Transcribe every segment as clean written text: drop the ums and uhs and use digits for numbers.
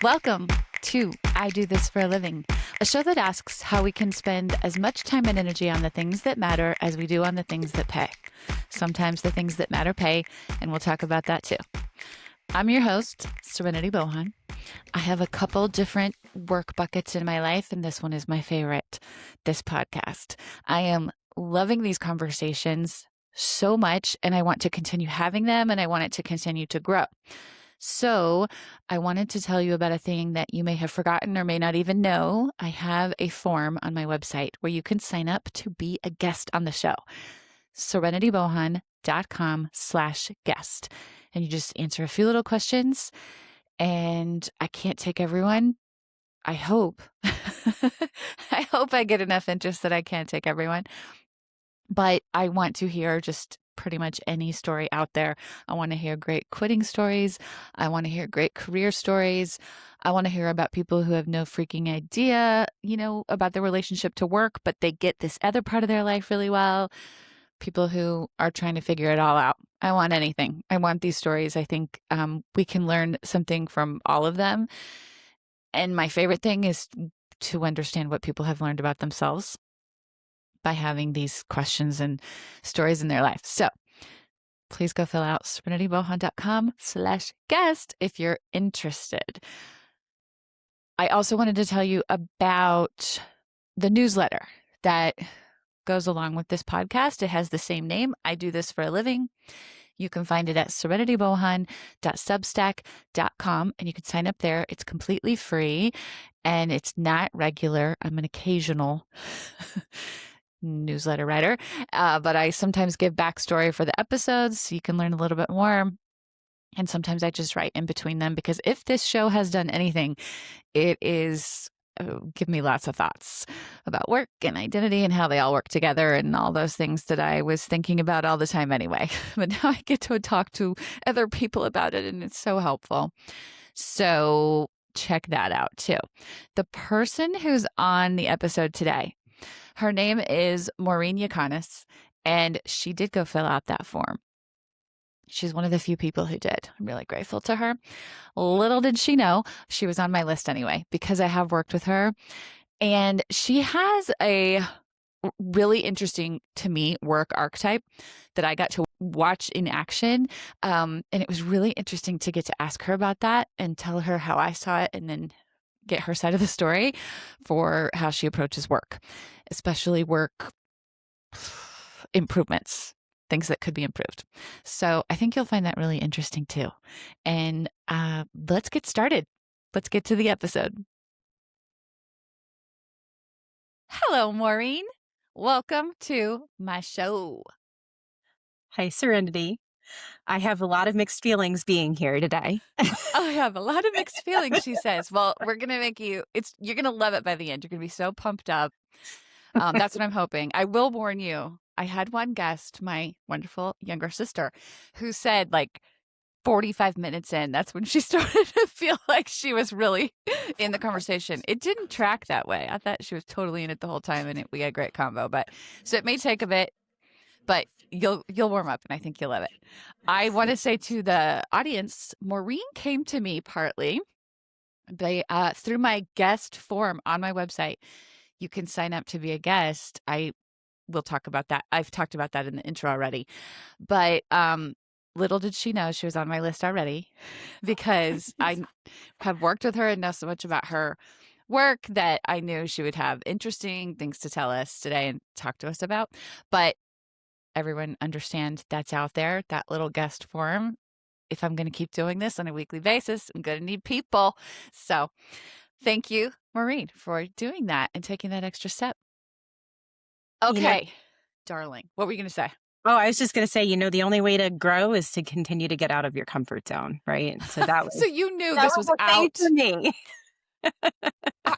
Welcome to I Do This for a Living, a show that asks how we can spend as much time and energy on the things that matter as we do on the things that pay. Sometimes the things that matter pay, and we'll talk about that too. I'm your host, Serenity Bohan. I have a couple different work buckets in my life, and this one is my favorite, this podcast. I am loving these conversations so much, and I want to continue having them, and I want it to continue to grow. So I wanted to tell you about a thing that you may have forgotten or may not even know. I have a form on my website where you can sign up to be a guest on the show. serenitybohan.com/guest. And you just answer a few little questions. And I can't take everyone. I hope. I hope I get enough interest that I can take everyone. But I want to hear just pretty much any story out there. I want to hear great quitting stories. I want to hear great career stories. I want to hear about people who have no freaking idea, about their relationship to work, but they get this other part of their life really well. People who are trying to figure it all out. I want anything. I want these stories. I think we can learn something from all of them. And my favorite thing is to understand what people have learned about themselves by having these questions and stories in their life. So please go fill out serenitybohan.com/guest if you're interested. I also wanted to tell you about the newsletter that goes along with this podcast. It has the same name. I Do This for a Living. You can find it at serenitybohan.substack.com and you can sign up there. It's completely free and it's not regular. I'm an occasional newsletter writer, but I sometimes give backstory for the episodes so you can learn a little bit more. And sometimes I just write in between them because if this show has done anything, it is give me lots of thoughts about work and identity and how they all work together and all those things that I was thinking about all the time anyway. But now I get to talk to other people about it and it's so helpful. So check that out too. The person who's on the episode today, her name is Maureen Yaconis, and she did go fill out that form. She's one of the few people who did. I'm really grateful to her. Little did she know, she was on my list anyway, because I have worked with her. And she has a really interesting, to me, work archetype that I got to watch in action. And it was really interesting to get to ask her about that and tell her how I saw it and then get her side of the story for how she approaches work, especially work improvements, things that could be improved. So I think you'll find that really interesting too. And let's get started. Let's get to the episode. Hello, Maureen. Welcome to my show. Hi, Serenity. I have a lot of mixed feelings being here today. I have a lot of mixed feelings, she says. Well, we're going to make you're going to love it by the end. You're going to be so pumped up. That's what I'm hoping. I will warn you. I had one guest, my wonderful younger sister, who said 45 minutes in, that's when she started to feel like she was really in the conversation. It didn't track that way. I thought she was totally in it the whole time and we had a great combo. So it may take a bit, but you'll warm up and I think you'll love it. I want to say to the audience, Maureen came to me partly through my guest form on my website. You can sign up to be a guest. We'll talk about that. I've talked about that in the intro already, but little did she know she was on my list already because I have worked with her and know so much about her work that I knew she would have interesting things to tell us today and talk to us about. But everyone understand that's out there, that little guest form. If I'm going to keep doing this on a weekly basis, I'm going to need people. So thank you, Maureen, for doing that and taking that extra step. Okay, darling, what were you going to say? Oh, I was just going to say, the only way to grow is to continue to get out of your comfort zone, right? So that was so you knew this was out for me.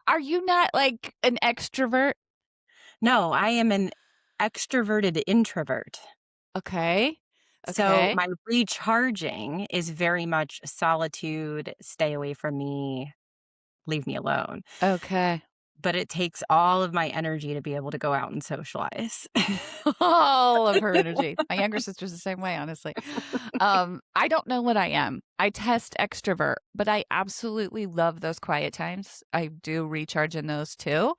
Are you not like an extrovert? No, I am an extroverted introvert. Okay. So my recharging is very much solitude, stay away from me, leave me alone. Okay. but it takes all of my energy to be able to go out and socialize. All of her energy. My younger sister's the same way, honestly. I don't know what I am. I test extrovert, but I absolutely love those quiet times. I do recharge in those too,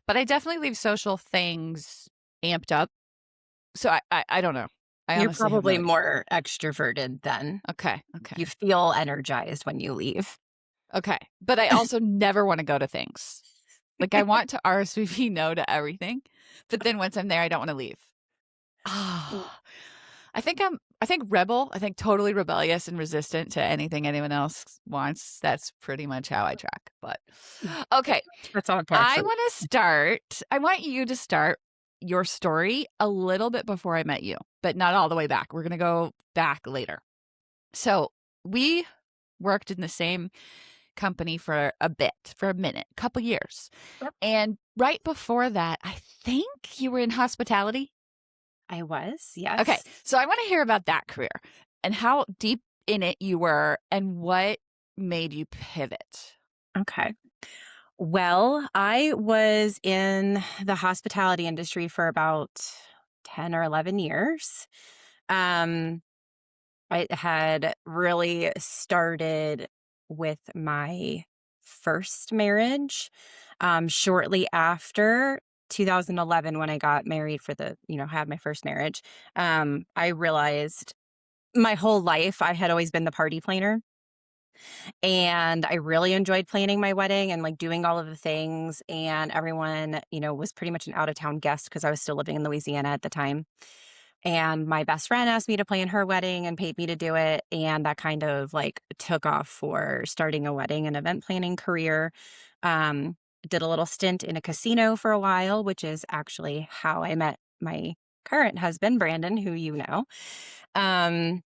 but I definitely leave social things amped up. So I don't know. I You're honestly have no probably idea. more extroverted then. Okay, okay, You feel energized when you leave. okay. But I also never want to go to things. Like I want to RSVP no to everything, but then once I'm there, I don't want to leave. Ah, I think rebel. I think totally rebellious and resistant to anything anyone else wants. That's pretty much how I track. But okay, That's all par for me. I want you to start your story a little bit before I met you, but not all the way back. We're going to go back later. So, we worked in the same company for a minute, a couple years. Yep. And right before that, I think you were in hospitality. I was, Okay, yes. so I want to hear about that career and how deep in it you were and what made you pivot. Okay. Well, I was in the hospitality industry for about 10 or 11 years. Um, I had really started with my first marriage, shortly after 2011 when I got married for had my first marriage. I realized my whole life I had always been the party planner. And I really enjoyed planning my wedding and like doing all of the things. And everyone, was pretty much an out of town guest because I was still living in Louisiana at the time. And my best friend asked me to plan her wedding and paid me to do it. And that kind of like took off for starting a wedding and event planning career. Um, did a little stint in a casino for a while, which is actually how I met my current husband, Brandon, who you know. Um,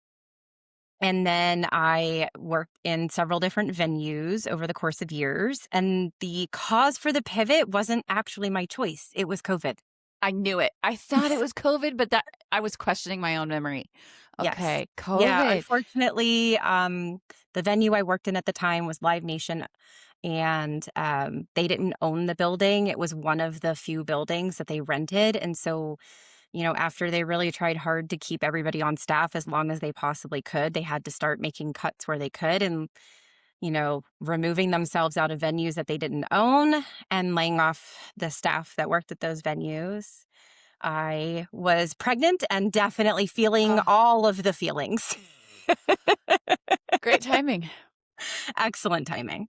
and then I worked in several different venues over the course of years. And the cause for the pivot wasn't actually my choice. It was COVID. I knew it. I thought it was COVID, but that I was questioning my own memory. Yes. Okay, Yeah. COVID. Unfortunately, the venue I worked in at the time was Live Nation, and they didn't own the building. It was one of the few buildings that they rented. And so, after they really tried hard to keep everybody on staff as long as they possibly could, they had to start making cuts where they could and, removing themselves out of venues that they didn't own and laying off the staff that worked at those venues. I was pregnant and definitely feeling Oh, all of the feelings. great timing. Excellent timing.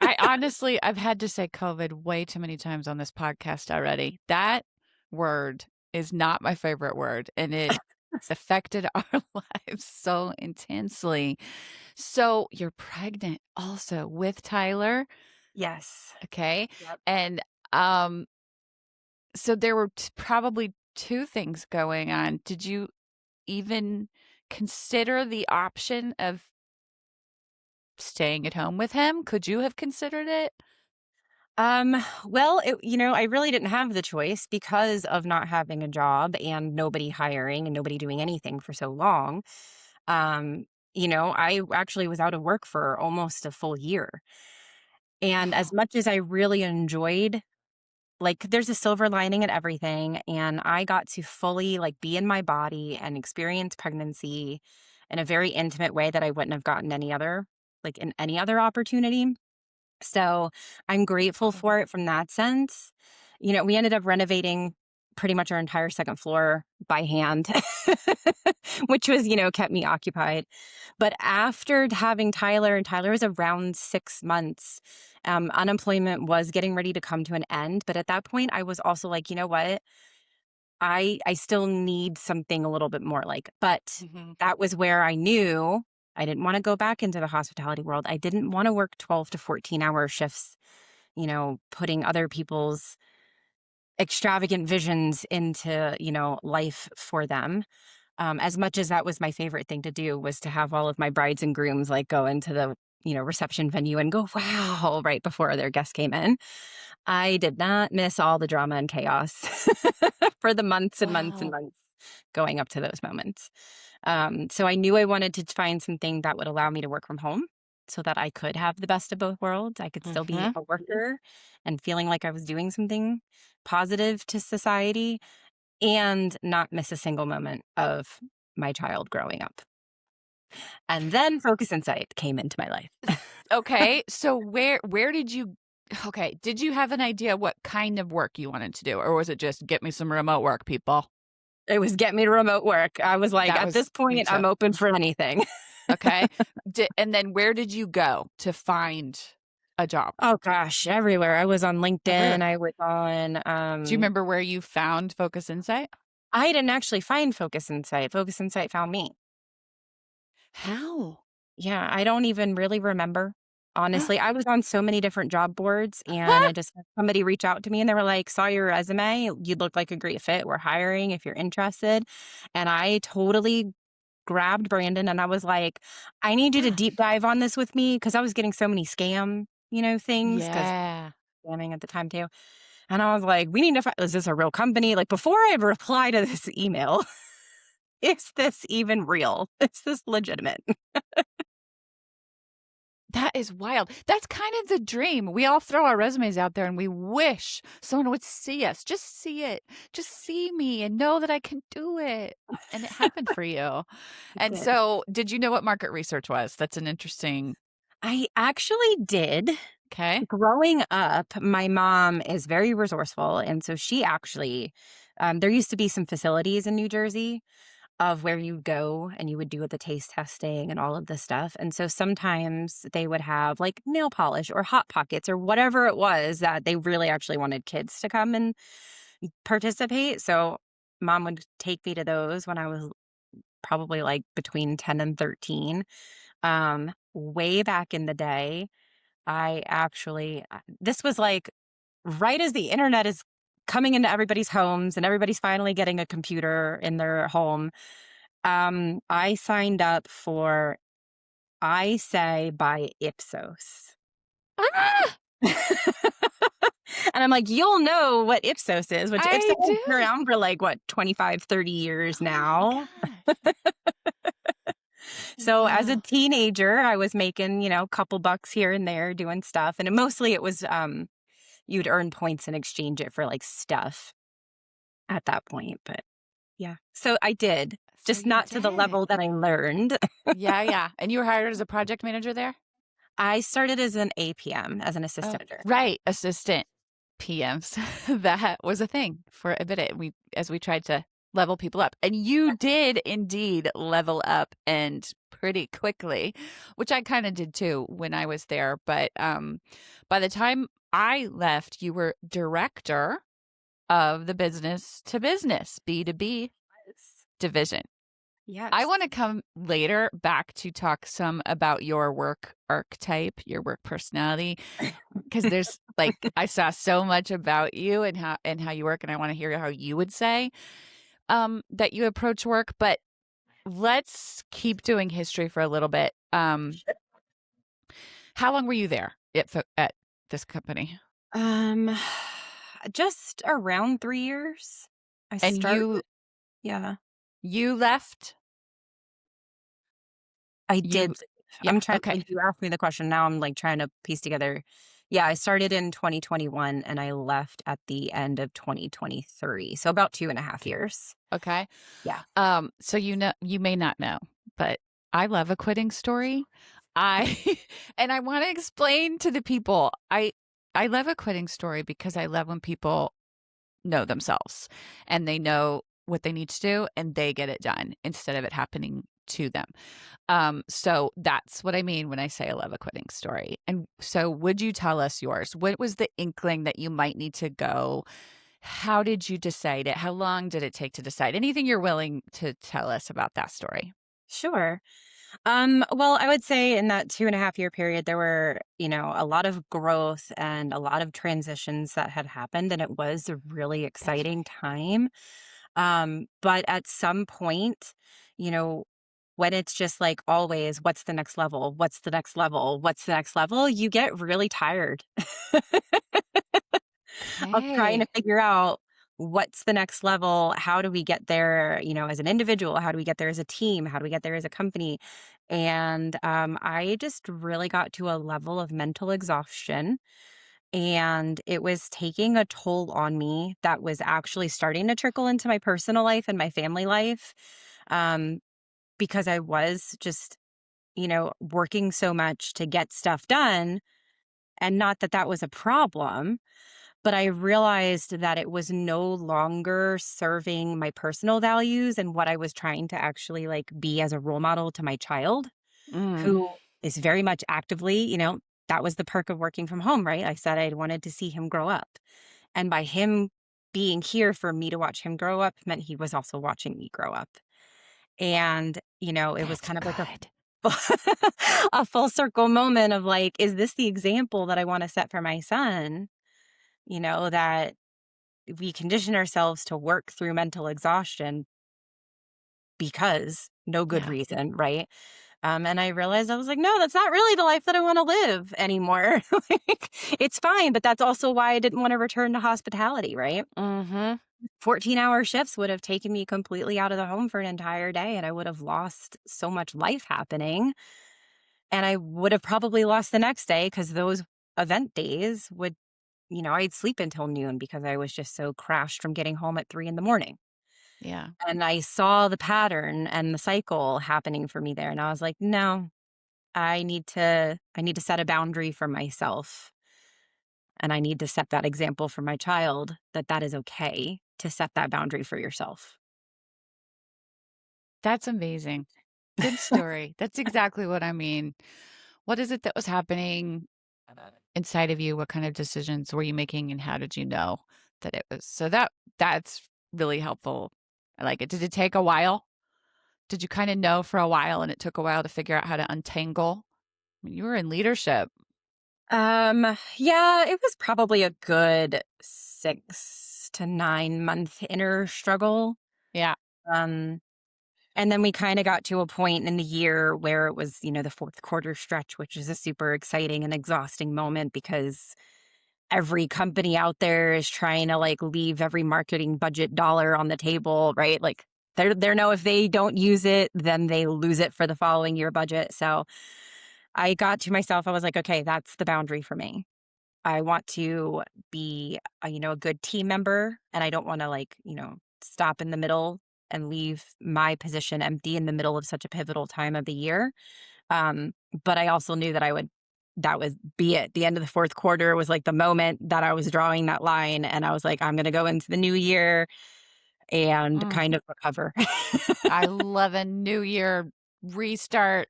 I've had to say COVID way too many times on this podcast already. That word is not my favorite word, and it affected our lives so intensely. So you're pregnant also with Tyler, Yes. okay? Yep. And so there were probably two things going on. Did you even consider the option of staying at home with him? Could you have considered it? Well, I really didn't have the choice because of not having a job and nobody hiring and nobody doing anything for so long. Um, I actually was out of work for almost a full year. And as Wow. much as I really enjoyed, like, there's a silver lining at everything, and I got to fully like be in my body and experience pregnancy in a very intimate way that I wouldn't have gotten in any other opportunity. So I'm grateful Cool. for it from that sense. We ended up renovating pretty much our entire second floor by hand, which was, kept me occupied. But after having Tyler, and Tyler was around 6 months, unemployment was getting ready to come to an end. But at that point, I was also like, you know what? I still need something a little bit more but Mhm. that was where I knew I didn't want to go back into the hospitality world. I didn't want to work 12 to 14-hour shifts, putting other people's extravagant visions into, life for them. As much as that was my favorite thing to do was to have all of my brides and grooms like go into the, reception venue and go, wow, right before their guests came in. I did not miss all the drama and chaos for the months and months and Wow. months going up to those moments. So I knew I wanted to find something that would allow me to work from home. so that I could have the best of both worlds. I could still be Mhm. a worker and feeling like I was doing something positive to society and not miss a single moment of my child growing up. And then Focus Insight came into my life. Okay, so where did you okay, did you have an idea what kind of work you wanted to do, or was it just get me some remote work, people? It was get me to remote work. I was like, That at was this me point, too. I'm open for anything. Okay. And then where did you go to find a job? Oh gosh, everywhere. I was on Everywhere. LinkedIn. I was on Do you remember where you found Focus Insight? I didn't actually find Focus Insight. Focus Insight found me. How? Yeah, I don't even really remember. Honestly, I was on so many different job boards and I Huh? just had somebody reach out to me and they were like, saw your resume. You look like a great fit. We're hiring if you're interested. And I totally grabbed Brandon and I was like, I need you to deep Gosh. dive on this with me because I was getting so many scam, things because Yeah. scamming at the time too. And I was like, we need to find, is this a real company? Like before I reply to this email, is this even real? Is this legitimate? That is wild. That's kind of the dream. We all throw our resumes out there and we wish someone would see us. Just see it. Just see me and know that I can do it. And it happened for you. It And did. so, did you know what market research was? That's an interesting. I actually did. Okay. Growing up, my mom is very resourceful. And so she actually, there used to be some facilities in New Jersey of where you go and you would do the taste testing and all of this stuff. And so sometimes they would have like nail polish or hot pockets or whatever it was that they really actually wanted kids to come and participate. So mom would take me to those when I was probably like between 10 and 13. Way back in the day, I actually, this was like right as the internet is coming into everybody's homes and everybody's finally getting a computer in their home. I signed up for I Say by Ipsos. Ah, And I'm like, you'll know what Ipsos is, which Ipsos I has been do. around for like what, 25, 30 years Oh my now. gosh. So as a Wow. teenager, I was making, a couple bucks here and there doing stuff. And mostly it was you'd earn points and exchange it for like stuff at that point. But yeah. So I did, So just you not to the did. level that I learned. Yeah, yeah. And you were hired as a project manager there? I started as an APM, as an Oh, assistant manager. right. Assistant PMs. That was a thing for a bit. As we tried to level people up. And you did indeed level up and pretty quickly, which I kind of did too when I was there. But by the time I left, you were director of the business to business B2B Yes. division. I Yes. want to come later back to talk some about your work archetype, your work personality, because there's like I saw so much about you and how you work, and I want to hear how you would say that you approach work. But let's keep doing history for a little bit. How long were you there at this company? Um, just around 3 years. I And started. Yeah, you left. I You did. yeah, I'm trying. okay. Like you asked me the question. Now I'm like trying to piece together. Yeah, I started in 2021 and I left at the end of 2023. So about 2.5 years. Okay. Yeah. So you may not know, but I love a quitting story. I and I want to explain to the people. I love a quitting story because I love when people know themselves and they know what they need to do and they get it done instead of it happening to them. So that's what I mean when I say I love a quitting story. And so would you tell us yours? What was the inkling that you might need to go? How did you decide it? How long did it take to decide? Anything you're willing to tell us about that story? Sure. Well, I would say in that 2.5 year period, there were, a lot of growth and a lot of transitions that had happened, and it was a really That's exciting right. time. But at some point, you know, when it's just like always, what's the next level? What's the next level? What's the next level? You get really tired of trying to Okay. figure out what's the next level? How do we get there, as an individual? How do we get there as a team? How do we get there as a company? And I just really got to a level of mental exhaustion. And it was taking a toll on me that was actually starting to trickle into my personal life and my family life. Um, because I was just, working so much to get stuff done. And not that that was a problem, but I realized that it was no longer serving my personal values and what I was trying to actually like be as a role model to my child, Mm, who is very much actively, that was the perk of working from home, right? I said I wanted to see him grow up. And by him being here for me to watch him grow up meant he was also watching me grow up. And, it was that's kind of like good. a full circle moment of like, is this the example that I want to set for my son? That we condition ourselves to work through mental exhaustion because no good Yeah. reason, right? And I realized I was like, no, that's not really the life that I want to live anymore. Like, it's fine, but that's also why I didn't want to return to hospitality, right? Mm-hmm. 14-hour shifts would have taken me completely out of the home for an entire day, and I would have lost so much life happening. And I would have probably lost the next day because those event days would, I'd sleep until noon because I was just so crashed from getting home at 3 in the morning. Yeah. And I saw the pattern and the cycle happening for me there. And I was like, no, I need to set a boundary for myself. And I need to set that example for my child that that is okay to set that boundary for yourself. That's amazing. Good story. That's exactly what I mean. What is it that was happening inside of you? What kind of decisions were you making and how did you know that it was so that's really helpful. I like it. Did it take a while? Did you kind of know for a while and it took a while to figure out how to untangle? I mean, you were in leadership. Yeah, it was probably a good 6 to 9 month inner struggle. Yeah. Um, and then we kind of got to a point in the year where it was, the fourth quarter stretch, which is a super exciting and exhausting moment because every company out there is trying to like leave every marketing budget dollar on the table, right? Like they know if they don't use it, then they lose it for the following year budget. So I got to myself, I was like, okay, that's the boundary for me. I want to be, a good team member, and I don't want to like, stop in the middle and leave my position empty in the middle of such a pivotal time of the year. Um, but I also knew that that was be it. The end of the fourth quarter was like the moment that I was drawing that line, and I was like, I'm going to go into the new year and Mm, kind of recover. I love a new year restart.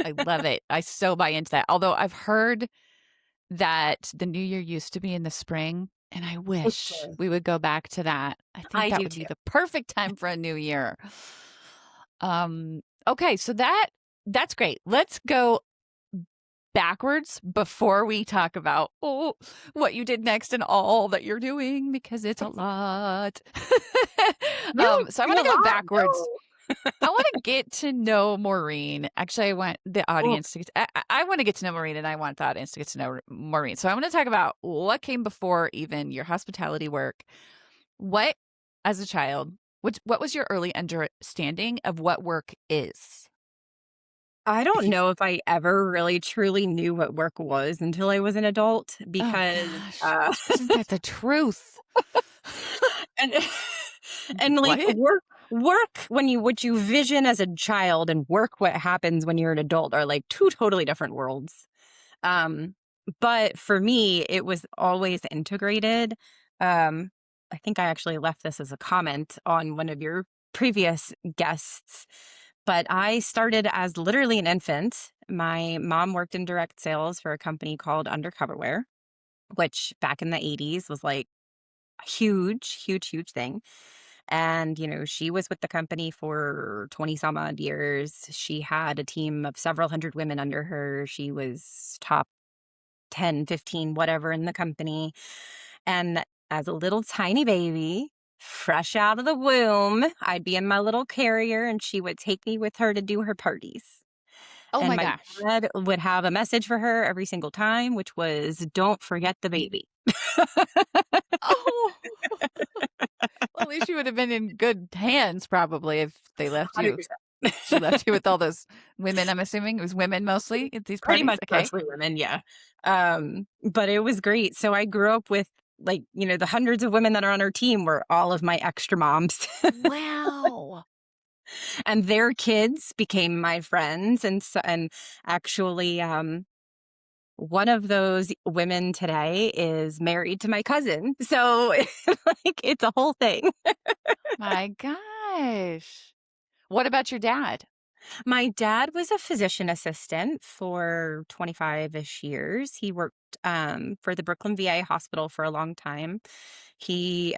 I love it. I so buy into that. Although I've heard that the new year used to be in the spring, and I It wish was. we would go back to that. I think I that do would be too. the perfect time for a new year. Okay, so that's great. Let's go backwards before we talk about what you did next and all that you're doing because it's a lot. No, So I doing want a to go lot. backwards. No. I want to get to know Maureen. Actually, I want the Oh, audience to get I want to get to know Maureen and I want the audience to get to know Maureen. So I want to talk about what came before even your hospitality work. What, as a child, what was your early understanding of what work is? I If don't you, know if I ever really truly knew what work was until I was an adult oh because, gosh, uh, isn't that the truth? and and like What? work when you what you vision as a child and work what happens when you're an adult are like two totally different worlds. Um, but for me, it was always integrated. Um, I think I actually left this as a comment on one of your previous guests, but I started as literally an infant. My mom worked in direct sales for a company called Undercoverware, which back in the 80s was like a huge, huge, huge thing. And, she was with the company for 20 some odd years. She had a team of several hundred women under her. She was top 10, 15, whatever in the company. And as a little tiny baby, fresh out of the womb, I'd be in my little carrier and she would take me with her to do her parties. Oh And my my gosh. dad would have a message for her every single time, which was, don't forget the baby. Oh, well, at least you would have been in good hands probably if they left you. She left you with all those women, I'm assuming? It was women mostly at these Pretty parties? much Okay. mostly women, yeah. But it was great. So I grew up with, like, the hundreds of women that are on our team were all of my extra moms. Wow. And their kids became my friends, and actually, one of those women today is married to my cousin. So, like, it's a whole thing. My gosh. What about your dad? My dad was a physician assistant for 25-ish years. He worked, for the Brooklyn VA hospital for a long time. He,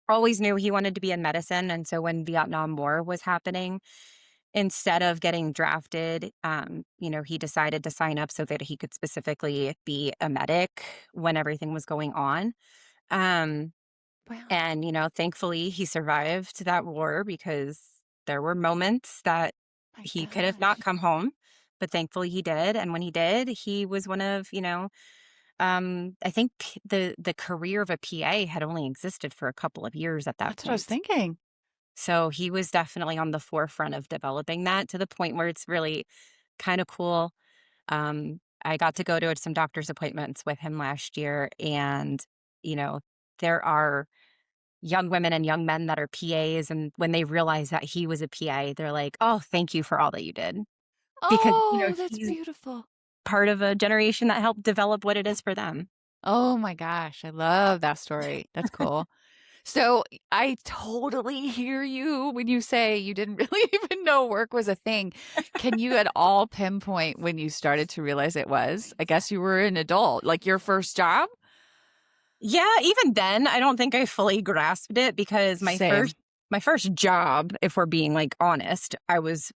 always knew he wanted to be in medicine, and so when Vietnam War was happening, instead of getting drafted, he decided to sign up so that he could specifically be a medic when everything was going on. Um, Wow. and, thankfully he survived that war because there were moments that My he could have not gosh. come home, but thankfully he did. And when he did, he was one of, I think the career of a PA had only existed for a couple of years at that That's what I was point. thinking. So he was definitely on the forefront of developing that to the point where it's really kind of cool. I got to go to some doctor's appointments with him last year, and you know, there are young women and young men that are PAs, and when they realize that he was a PA, they're like, "Oh, thank you for all that you did," because Oh, that's he's beautiful. part of a generation that helped develop what it is for them. Oh my gosh, I love that story. That's cool. So I totally hear you when you say you didn't really even know work was a thing. Can you at all pinpoint when you started to realize it was? I guess you were an adult, like your first job? Yeah, even then, I don't think I fully grasped it because my first Same. my first job, if we're being, like, honest, I was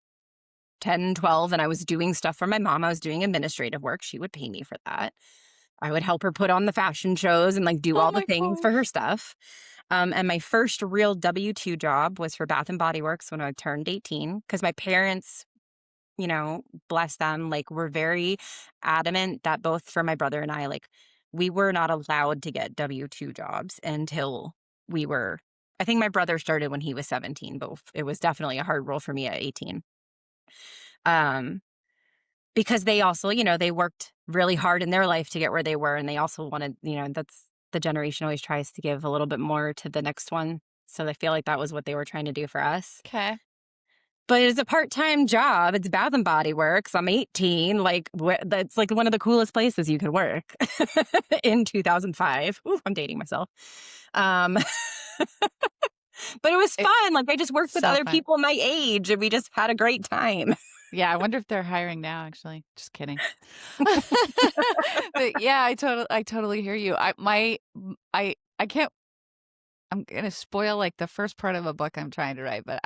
10, 12, and I was doing stuff for my mom. I was doing administrative work. She would pay me for that. I would help her put on the fashion shows and, like, do Oh all the my things for her gosh. stuff. And my first real W-2 job was for Bath& and Body Works when I turned 18 because my parents, bless them, like, were very adamant that both for my brother and I, like, we were not allowed to get W-2 jobs until we were I think my brother started when he was 17, but it was definitely a hard rule for me at 18. Um, because they also, they worked really hard in their life to get where they were, and they also wanted, that's the generation always tries to give a little bit more to the next one. So I feel like that was what they were trying to do for us. Okay. But it's a part-time job. It's Bath& and Body Works. I'm 18. Like, that's like one of the coolest places you could work in 2005. Ooh, I'm dating myself. Um, but it was It, fun. Like, I just worked with so other fun. people my age, and we just had a great time. Yeah, I wonder if they're hiring now, actually. Just kidding. But yeah, I totally hear you. I can't I'm gonna spoil like the first part of a book I'm trying to write, but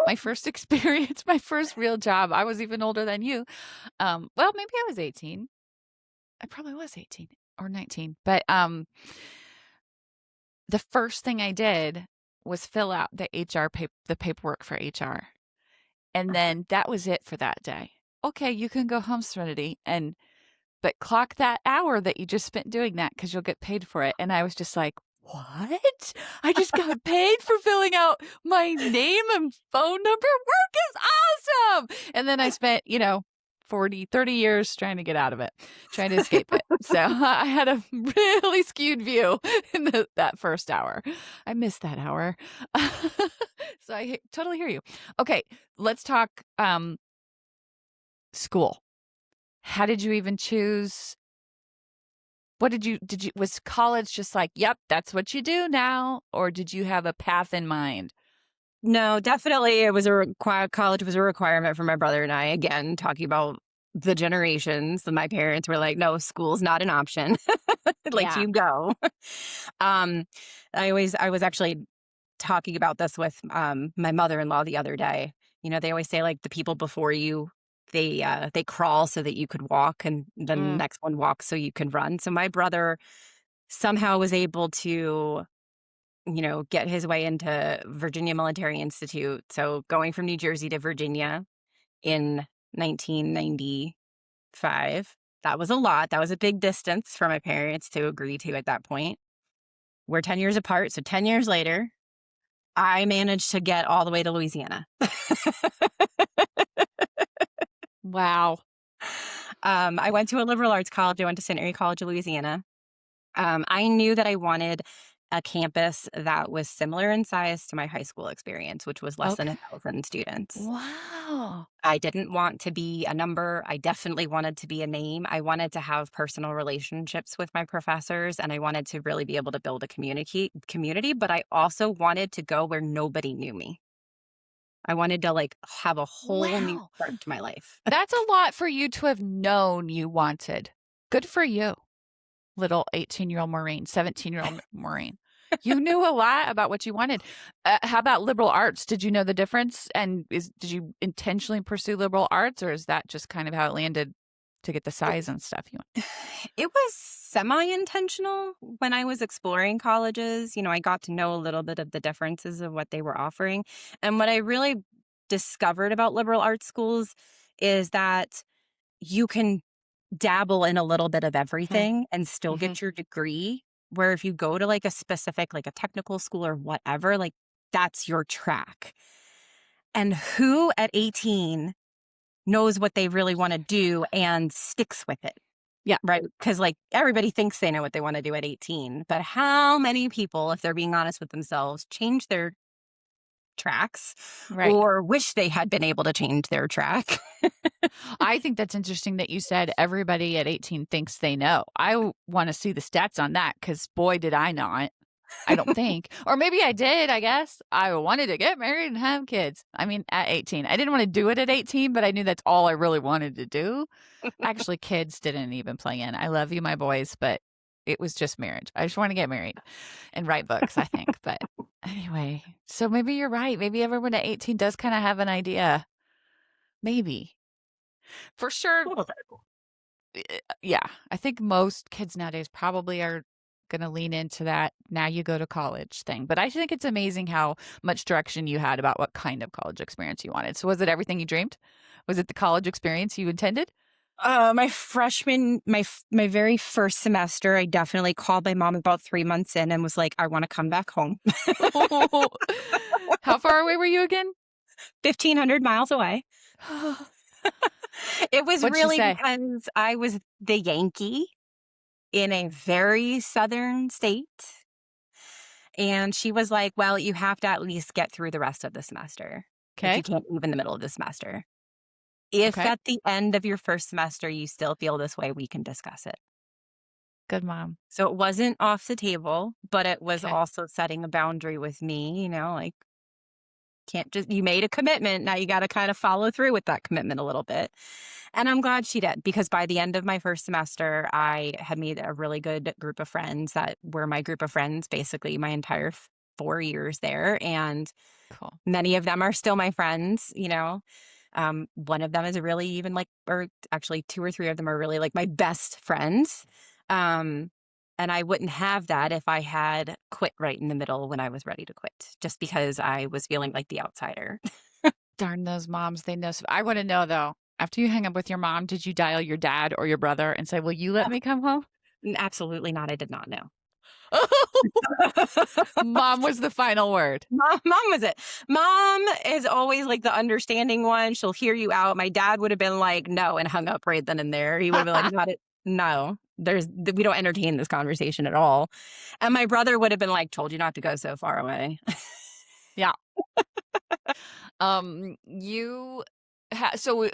my first experience, my first real job, I was even older than you. Well, maybe I was 18. I probably was 18 or 19. But the first thing I did was fill out the paperwork for HR. And then that was it for that day. Okay, you can go home, Serenity, and but clock that hour that you just spent doing that because you'll get paid for it. And I was just like, what? I just got paid for filling out my name and phone number? Work is awesome. And then I spent, 40, 30 years trying to get out of it, trying to escape it. So I had a really skewed view in that first hour. I missed that hour. So I totally hear you. Okay, let's talk school. How did you even choose? What was college just like, yep, that's what you do now? Or did you have a path in mind? No, definitely it was college was a requirement for my brother and I. Again, talking about the generations, my parents were like, "No, school's not an option." Like, Yeah. you go. Um, I was actually talking about this with, my mother-in-law the other day. They always say, like, the people before you, they crawl so that you could walk, and the Mm, next one walks so you can run. So my brother somehow was able to, get his way into Virginia Military Institute. So going from New Jersey to Virginia in 1995, that was a lot. That was a big distance for my parents to agree to at that point. We're 10 years apart. So 10 years later, I managed to get all the way to Louisiana. Wow. I went to a liberal arts college. I went to St. Mary College of Louisiana. I knew that I wanted a campus that was similar in size to my high school experience, which was less than Okay. 1,000 students. Wow. I didn't want to be a number. I definitely wanted to be a name. I wanted to have personal relationships with my professors, and I wanted to really be able to build a community, but I also wanted to go where nobody knew me. I wanted to like have a whole new Wow. start to my life. That's a lot for you to have known you wanted. Good for you, little 18-year-old Maureen, 17-year-old Maureen. You knew a lot about what you wanted. How about liberal arts? Did you know the difference? And did you intentionally pursue liberal arts, or is that just kind of how it landed to get the size and stuff you want? It was semi-intentional when I was exploring colleges. I got to know a little bit of the differences of what they were offering. And what I really discovered about liberal arts schools is that you can dabble in a little bit of Okay. everything and still Hmm. get your degree. Where if you go to like a specific, like a technical school or whatever, like that's your track. And who at 18 knows what they really want to do and sticks with it? Yeah. Right? Because like everybody thinks they know what they want to do at 18, but how many people, if they're being honest with themselves, change their tracks Right. or wish they had been able to change their track? I think that's interesting that you said everybody at 18 thinks they know. I want to see the stats on that because boy, did I not. I don't think. Or maybe I did, I guess. I wanted to get married and have kids. I mean, at 18. I didn't want to do it at 18, but I knew that's all I really wanted to do. Actually, kids didn't even play in. I love you, my boys, but it was just marriage. I just want to get married and write books, I think. But anyway, so maybe you're right. Maybe everyone at 18 does kind of have an idea. Maybe. For sure, yeah, I think most kids nowadays probably are going to lean into that now you go to college thing. But I think it's amazing how much direction you had about what kind of college experience you wanted. So was it everything you dreamed? Was it the college experience you intended? My very first semester, I definitely called my mom about 3 months in and was like, I want to come back home. How far away were you again? 1,500 miles away. It was What'd she really say? because I was the Yankee in a very southern state. And she was like, well, you have to at least get through the rest of the semester. Like, you Okay. can't leave in the middle of the semester. If Okay. at the end of your first semester you still feel this way, we can discuss it. Good mom. So it wasn't off the table, but it was Okay. also setting a boundary with me, like can't just, you made a commitment. Now you got to kind of follow through with that commitment a little bit. And I'm glad she did because by the end of my first semester, I had made a really good group of friends that were my group of friends basically my entire 4 years there. And Cool. many of them are still my friends. One of them is really even like, or actually two or three of them are really like my best friends. Um, and I wouldn't have that if I had quit right in the middle when I was ready to quit, just because I was feeling like the outsider. Darn those moms. They know. I want to know though, after you hang up with your mom, did you dial your dad or your brother and say, will you let me come home? Absolutely not. I did not know. Mom was the final word. Mom was it. Mom is always like the understanding one. She'll hear you out. My dad would have been like, no, and hung up right then and there. He would have been like, not it. No, we don't entertain this conversation at all. And my brother would have been like, told you not to go so far away. Yeah. You so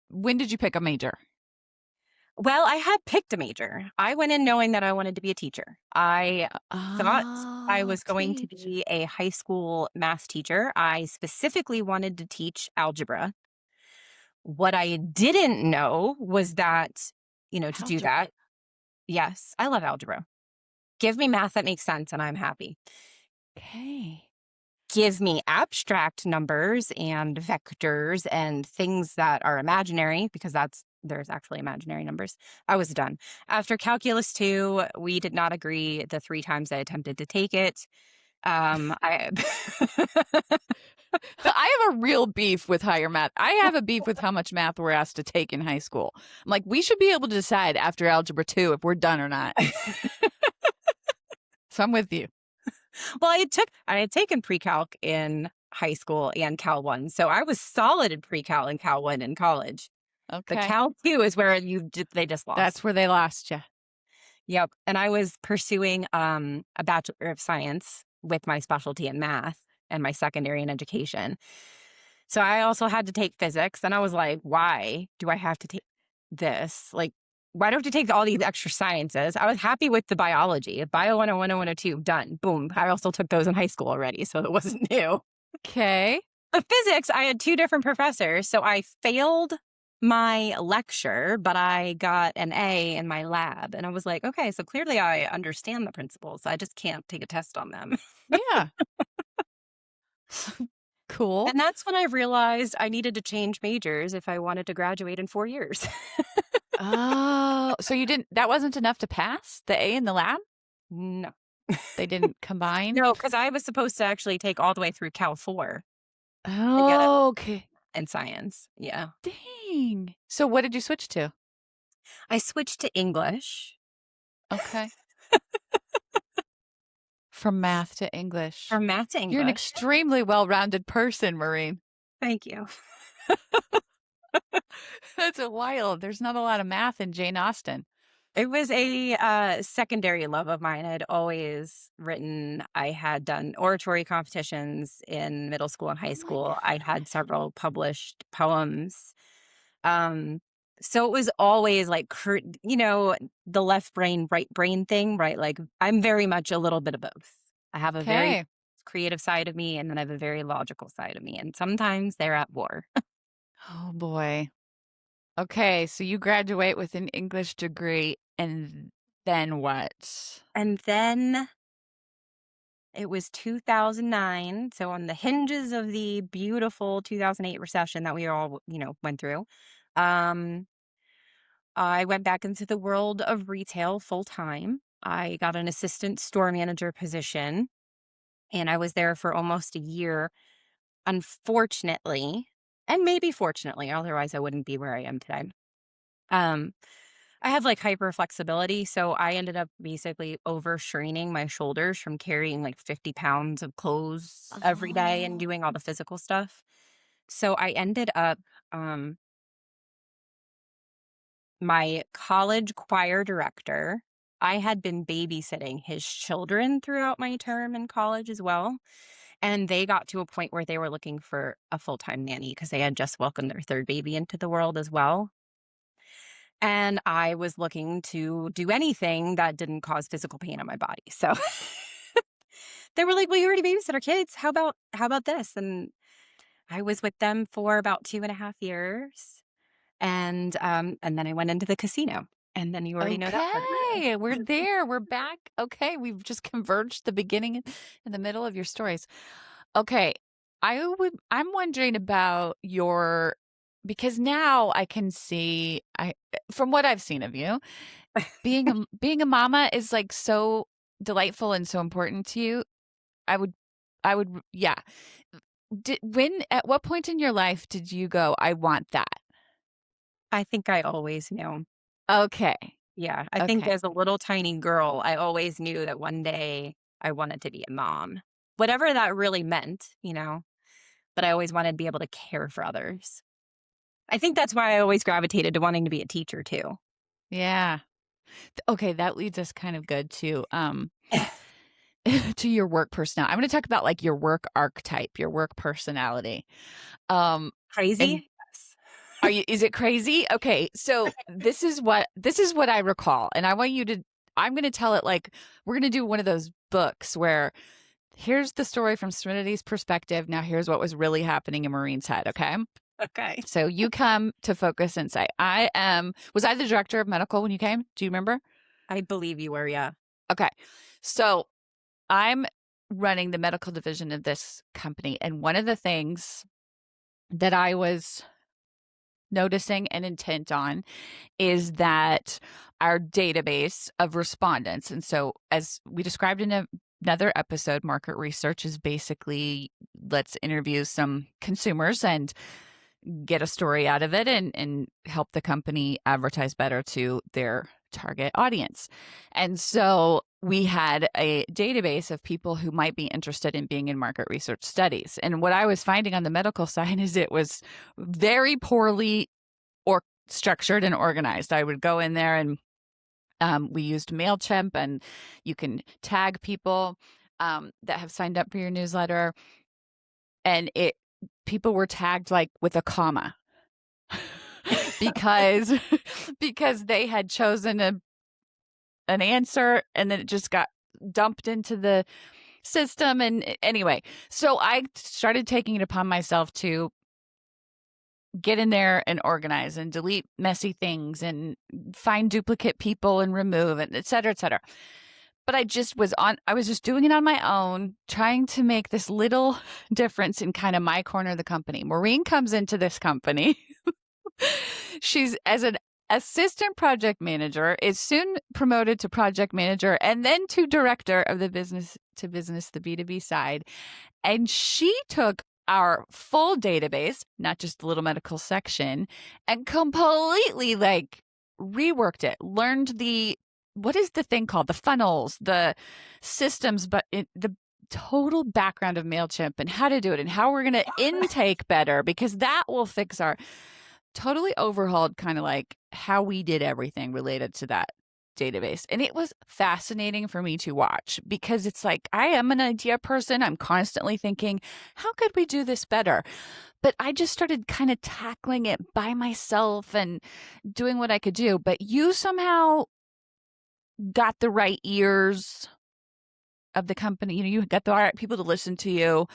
when did you pick a major? Well, I had picked a major. I went in knowing that I wanted to be a teacher. I thought I Oh, was going to teach. be a high school math teacher. I specifically wanted to teach algebra. What I didn't know was that, to do Algebra. that, yes, I love algebra. Give me math that makes sense and I'm happy. Okay. Give me abstract numbers and vectors and things that are imaginary because there's actually imaginary numbers. I was done. After calculus 2, we did not agree the 3 times I attempted to take it. I I have a real beef with higher math. I have a beef with how much math we're asked to take in high school. I'm like, we should be able to decide after algebra 2 if we're done or not. So I'm with you. Well, I had taken pre-calc in high school and Cal 1, so I was solid in pre-cal and Cal 1 in college. But Okay. Cal 2 is where they just That's lost. where they lost you. Yep, and I was pursuing, a Bachelor of Science with my specialty in math and my secondary in education. So I also had to take physics, and I was like, "Why do I have to take this? Like, why do I have to take all these extra sciences?" I was happy with the biology. Bio 101 and 102, done, boom. I also took those in high school already, so it wasn't new. Okay. But physics, I had 2 different professors, so I failed my lecture, but I got an A in my lab, and I was like, "Okay, so clearly I understand the principles, I just can't take a test on them." Yeah. Cool. And that's when I realized I needed to change majors if I wanted to graduate in 4 years. Oh, so you didn't that wasn't enough to pass the A in the lab? No. They didn't combine? No, because I was supposed to actually take all the way through Cal 4 to get a Okay. in science, yeah. Dang. So what did you switch to? I switched to English, Okay. From math to English. from math to You're an English. extremely well-rounded person, Maureen. Thank you. That's a wild. There's not a lot of math in Jane Austen. It was a, secondary love of mine. I'd always written I had done oratory competitions in middle school and high Oh my school. I god. had several published poems. Um, so it was always like the left brain, right brain thing, right? Like, I'm very much a little bit of both. I have a very Okay. creative side of me, and then I have a very logical side of me, and sometimes they're at war. Oh boy. Okay, so you graduate with an English degree and then what? And then it was 2009, so on the hinges of the beautiful 2008 recession that we all, went through. Um, I went back into the world of retail full time. I got an assistant store manager position, and I was there for almost a year. Unfortunately, and maybe fortunately, otherwise I wouldn't be where I am today. Um, I have like hyper flexibility, so I ended up basically overstraining my shoulders from carrying like 50 pounds of clothes every day and Oh. doing all the physical stuff. So I ended up, um, my college choir director, I had been babysitting his children throughout my term in college as well. And they got to a point where they were looking for a full time nanny because they had just welcomed their third baby into the world as well. And I was looking to do anything that didn't cause physical pain on my body. So they were like, "Well, you already babysit our kids. How about this?" And I was with them for about 2.5 years. And then I went into the casino. And then you already know that part of Okay, we're it. there. We're back. Okay, we've just converged the beginning and the middle of your stories. Okay, I'm wondering about your because now I can see I from what I've seen of you, being a mama is like so delightful and so important to you. I would yeah. At what point in your life did you go, I want that? I think I always knew. Okay. Yeah, I think Okay. as a little tiny girl, I always knew that one day I wanted to be a mom. Whatever that really meant, but I always wanted to be able to care for others. I think that's why I always gravitated to wanting to be a teacher too. Yeah. Okay, that leads us kind of good to to your work personality. I'm going to talk about like your work archetype, your work personality. Um and Crazy? are Yes. you is it crazy? Okay, so this is what I recall and I want you to I'm going to tell it like we're going to do one of those books where here's the story from Serenity's perspective. Now here's what was really happening in Maureen's head, okay? Okay. So you come to Focus Insight. Was I the director of medical when you came? Do you remember? I believe you were, yeah. Okay. So I'm running the medical division of this company. And one of the things that I was noticing and intent on is that our database of respondents, and so as we described in another episode, market research is basically let's interview some consumers and get a story out of it and help the company advertise better to their target audience. And so we had a database of people who might be interested in being in market research studies. And what I was finding on the medical side is it was very poorly or structured and organized. I would go in there and we used MailChimp, and you can tag people that have signed up for your newsletter. And people were tagged like with a comma because they had chosen an answer, and then it just got dumped into the system. And anyway, so I started taking it upon myself to get in there and organize and delete messy things and find duplicate people and remove, and et cetera, et cetera. But I was just doing it on my own, trying to make this little difference in kind of my corner of the company. Maureen comes into this company. She's as an assistant project manager, is soon promoted to project manager, and then to director of the business to business, the B2B side. And she took our full database, not just the little medical section, and completely like reworked it, learned what is the thing called? The funnels, the systems, but the total background of MailChimp and how to do it and how we're going to intake better, because that will fix our totally overhauled kind of like how we did everything related to that database. And it was fascinating for me to watch, because it's like, I am an idea person. I'm constantly thinking, how could we do this better? But I just started kind of tackling it by myself and doing what I could do. But you somehow got the right ears of the company. You got the right people to listen to you,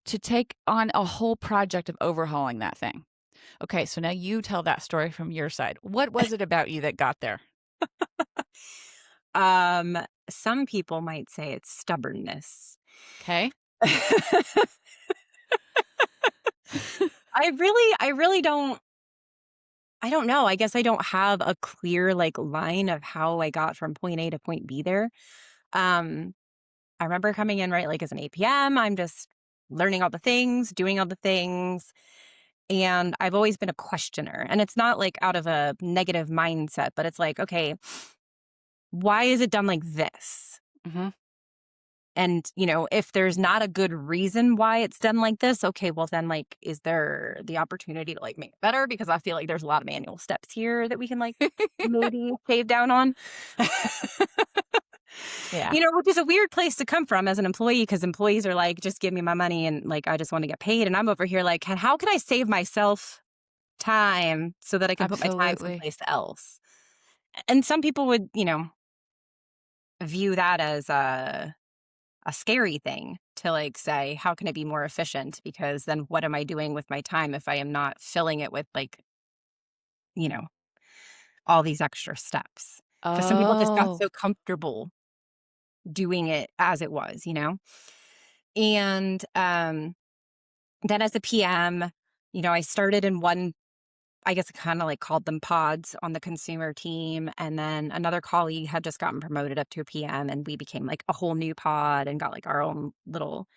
to take on a whole project of overhauling that thing. Okay, so now you tell that story from your side. What was it about you that got there? Some people might say it's stubbornness. Okay. I really I don't know. I guess I don't have a clear like line of how I got from point A to point B there. Um, I remember coming in, right, like as an APM, I'm just learning all the things, doing all the things. And I've always been a questioner. And it's not like out of a negative mindset, but it's like, okay, why is it done like this? Mm-hmm. And, if there's not a good reason why it's done like this, okay, well then like, is there the opportunity to like make it better? Because I feel like there's a lot of manual steps here that we can like maybe save down on. Yeah. Which is a weird place to come from as an employee, because employees are like, just give me my money and like, I just want to get paid. And I'm over here like, how can I save myself time so that I can put my time Absolutely. someplace else? And some people would, view that as a scary thing to like say, how can I be more efficient? Because then what am I doing with my time if I am not filling it with like, you know, all these extra steps? Because some people just got Oh, so comfortable doing it as it was, And then as a PM, I started in one, I guess I kind of like called them pods on the consumer team. And then another colleague had just gotten promoted up to a PM, and we became like a whole new pod and got like our own little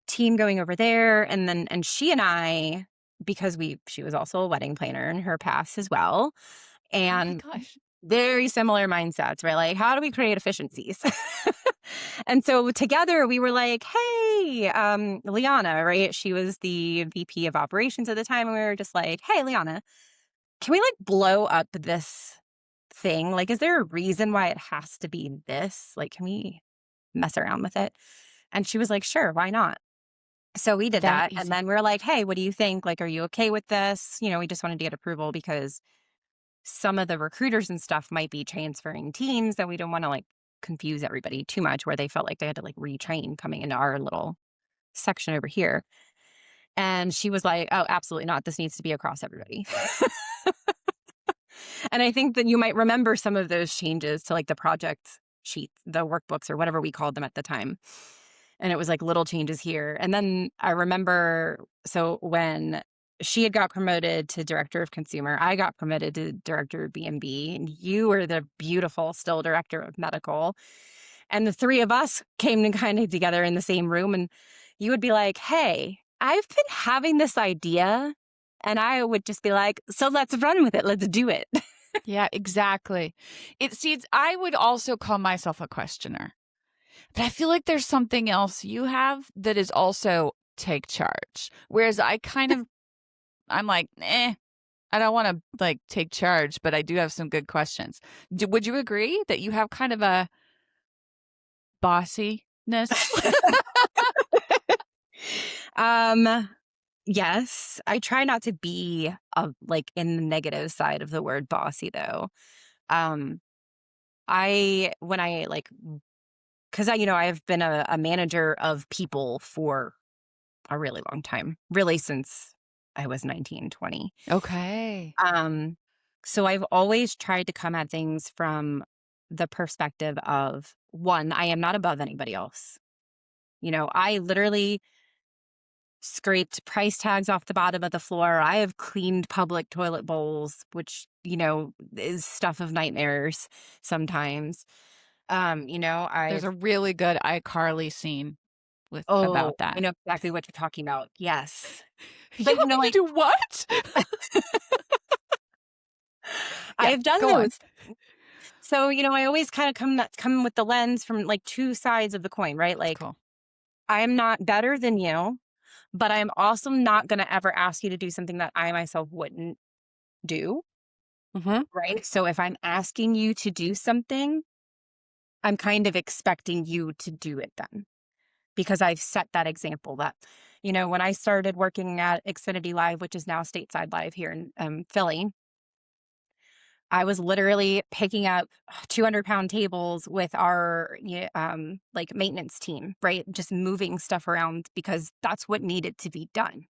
team going over there. And she and I, because she was also a wedding planner in her past as well. oh my And gosh. very similar mindsets, right? Like, how do we create efficiencies? And so together we were like, hey, Liana, right? She was the VP of operations at the time. And we were just like, hey, Liana, can we like blow up this thing? Like, is there a reason why it has to be this? Like, can we mess around with it? And she was like, sure, why not? So we did That that. is And then we were like, hey, what do you think? Like, are you okay with this? We just wanted to get approval because some of the recruiters and stuff might be transferring teams, and we don't want to like confuse everybody too much where they felt like they had to like retrain coming into our little section over here. And she was like, oh, absolutely not. This needs to be across everybody. And I think that you might remember some of those changes to like the project sheets, the workbooks, or whatever we called them at the time. And it was like little changes here. And then I remember, so when she had got promoted to director of consumer, I got promoted to director of B&B, and you were the beautiful still director of medical. And the three of us came kind of together in the same room, and you would be like, hey, I've been having this idea. And I would just be like, so let's run with it. Let's do it. Yeah, exactly. It seems I would also call myself a questioner. But I feel like there's something else you have that is also take charge. Whereas I'm like, I don't want to like take charge, but I do have some good questions. Would you agree that you have kind of a bossiness? Um, yes, I try not to be like in the negative side of the word bossy though. Um, when I like, because I have been a manager of people for a really long time, really since I was 19, 20. Okay. Um, so I've always tried to come at things from the perspective of one, I am not above anybody else. I literally scraped price tags off the bottom of the floor. I have cleaned public toilet bowls, which, is stuff of nightmares sometimes. There's I've a really good iCarly scene with oh, about I that. know exactly what you're talking about. Yes. You But want me to like do what? Yeah, I've done go on. those. So, I always kind of come with the lens from like two sides of the coin, right? That's Like cool. I'm not better than you, but I'm also not going to ever ask you to do something that I myself wouldn't do, Hmm. right? So if I'm asking you to do something, I'm kind of expecting you to do it then because I've set that example that, when I started working at Xfinity Live, which is now Stateside Live here in Philly, I was literally picking up 200-pound tables with our like maintenance team, right? Just moving stuff around because that's what needed to be done.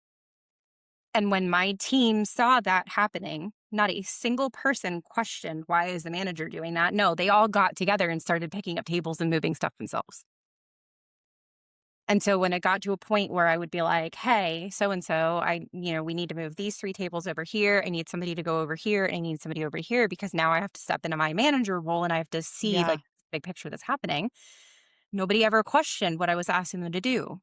And when my team saw that happening, not a single person questioned, why is the manager doing that? No, they all got together and started picking up tables and moving stuff themselves. And so when it got to a point where I would be like, hey, so and so, we need to move these 3 tables over here. I need somebody to go over here. I need somebody over here because now I have to step into my manager role and I have to see Yeah. like big picture that's happening. Nobody ever questioned what I was asking them to do.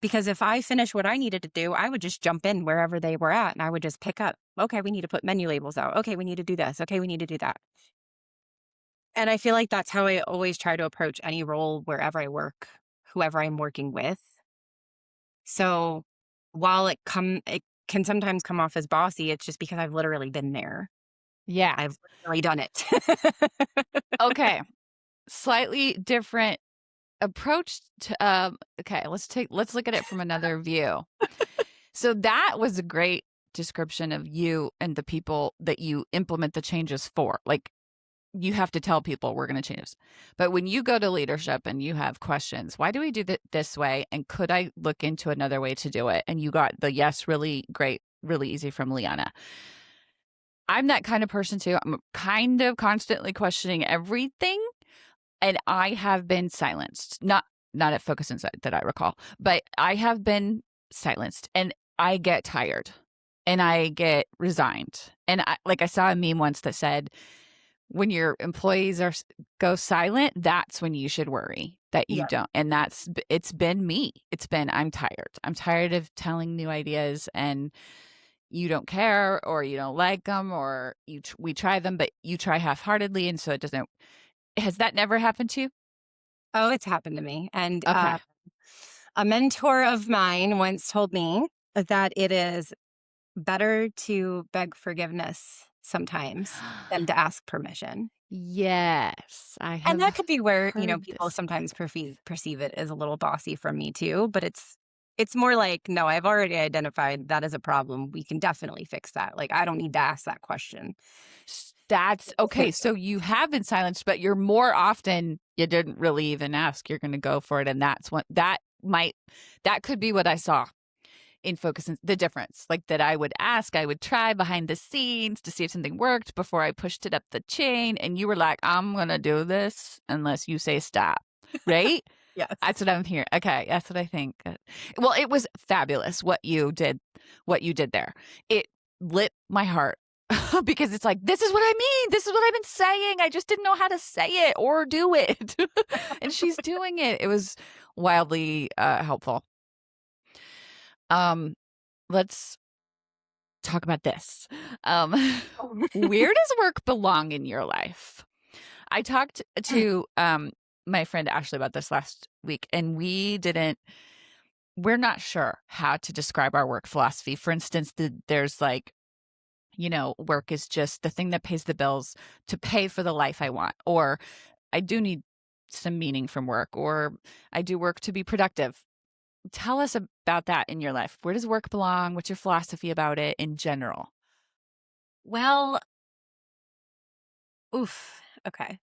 Because if I finished what I needed to do, I would just jump in wherever they were at and I would just pick up. Okay, we need to put menu labels out. Okay, we need to do this. Okay, we need to do that. And I feel like that's how I always try to approach any role wherever I work, whoever I'm working with. So while it can sometimes come off as bossy, it's just because I've literally been there. Yeah. I've literally done it. Okay. Slightly different approach to okay, let's look at it from another view. So that was a great description of you and the people that you implement the changes for. Like you have to tell people we're going to change this. But when you go to leadership and you have questions, why do we do it this way? And could I look into another way to do it? And you got the yes, really great, really easy from Liana. I'm that kind of person too. I'm kind of constantly questioning everything. And I have been silenced. Not at Focus Insight that I recall, but I have been silenced and I get tired and I get resigned. And I saw a meme once that said, when your employees go silent, that's when you should worry that you Yeah. don't. And it's been me. It's been I'm tired. I'm tired of telling new ideas and you don't care or you don't like them or we try them, but you try half-heartedly, and so it doesn't. Has that never happened to you? Oh, it's happened to me. And Okay. a mentor of mine once told me that it is better to beg forgiveness sometimes than to ask permission. Yes, I And that have could be where, heard people this. sometimes perceive it as a little bossy from me too, but it's more like, no, I've already identified that as a problem. We can definitely fix that. Like I don't need to ask that question. That's okay. So you have been silenced, but you're more often you didn't really even ask. You're going to go for it, and that's what that could be what I saw in Focus and the difference. Like that, I would ask, I would try behind the scenes to see if something worked before I pushed it up the chain, and you were like, "I'm going to do this unless you say stop," right? Yes. That's what I'm hearing. Okay, that's what I think. Well, it was fabulous what you did there. It lit my heart because it's like, this is what I mean. This is what I've been saying. I just didn't know how to say it or do it. And she's doing it. It was wildly helpful. Um, let's talk about this. Um, where does work belong in your life? I talked to my friend Ashley about this last week, and we're not sure how to describe our work philosophy. For instance, there's like, work is just the thing that pays the bills to pay for the life I want, or I do need some meaning from work, or I do work to be productive. Tell us about that in your life. Where does work belong? What's your philosophy about it in general? Well, oof. Okay.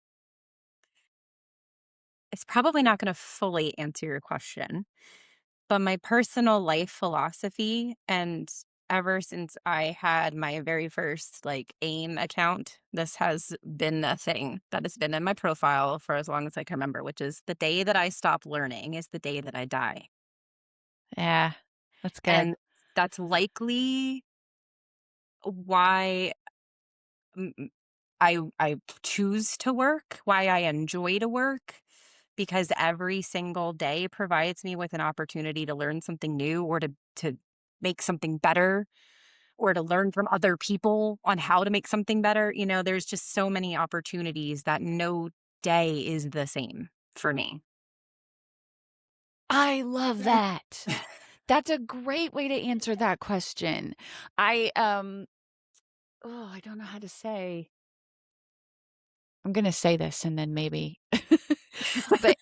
It's probably not going to fully answer your question, but my personal life philosophy, and ever since I had my very first like AIM account, this has been a thing that has been in my profile for as long as I can remember, which is the day that I stop learning is the day that I die. Yeah, that's good. And that's likely why mm, mm, I choose to work, why I enjoy to work, because every single day provides me with an opportunity to learn something new or to make something better or to learn from other people on how to make something better. There's just so many opportunities that no day is the same for me. I love that. That's a great way to answer that question. I I don't know how to say. I'm going to say this and then maybe but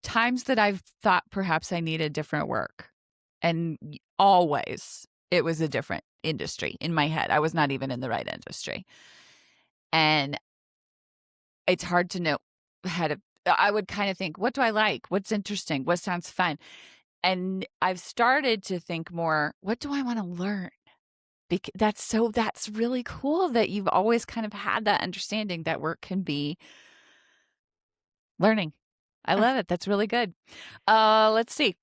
times that I've thought perhaps I needed different work, and always it was a different industry in my head. I was not even in the right industry. And it's hard to know how to I would kind of think, what do I like? What's interesting? What sounds fun? And I've started to think more, what do I want to learn? That's really cool that you've always kind of had that understanding that work can be learning. I love it. That's really good. Let's see.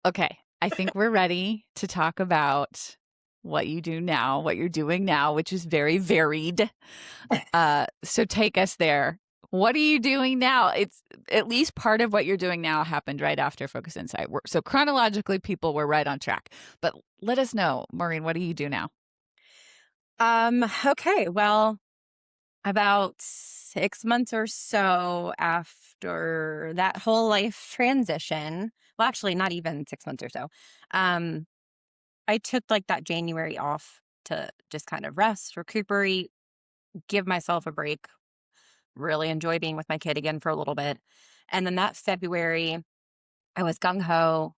Okay. I think we're ready to talk about what you do now, what you're doing now, which is very varied. So take us there. What are you doing now? It's at least part of what you're doing now happened right after Focus Insight. So chronologically, people were right on track. But let us know, Maureen, what do you do now? Okay. Well, about 6 months or so after that whole life transition, well, actually, not even 6 months or so, um, I took like that January off to just kind of rest, recuperate, give myself a break, really enjoy being with my kid again for a little bit. And then that February, I was gung ho,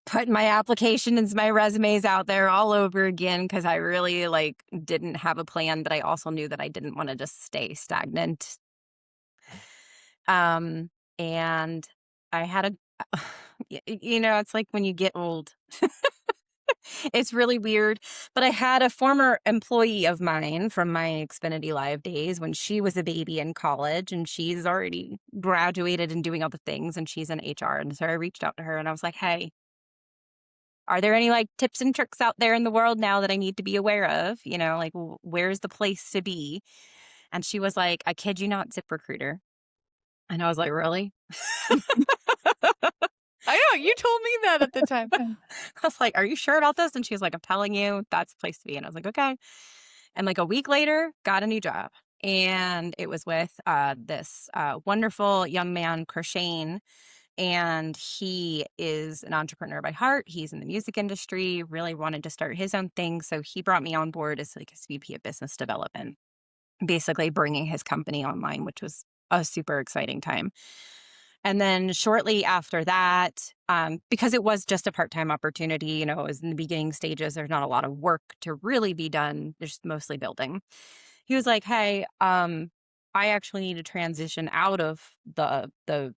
putting my applications, my resumes out there all over again because I really like didn't have a plan, but I also knew that I didn't want to just stay stagnant. Um, and I had a, it's like when you get old, it's really weird. But I had a former employee of mine from my Xfinity Live days when she was a baby in college and she's already graduated and doing all the things and she's in HR. And so I reached out to her and I was like, hey, are there any like tips and tricks out there in the world now that I need to be aware of? Like where's the place to be? And she was like, I kid you not, ZipRecruiter. And I was like, really? I know you told me that at the time. I was like, "Are you sure about this?" And she was like, "I'm telling you, that's the place to be." And I was like, "Okay." And like a week later, got a new job. And it was with this wonderful young man, Crochane. And he is an entrepreneur by heart. He's in the music industry, really wanted to start his own thing. So he brought me on board as like his VP of business development, basically bringing his company online, which was a super exciting time. And then shortly after that, because it was just a part-time opportunity, it was in the beginning stages, there's not a lot of work to really be done. There's mostly building. He was like, hey, I actually need to transition out of the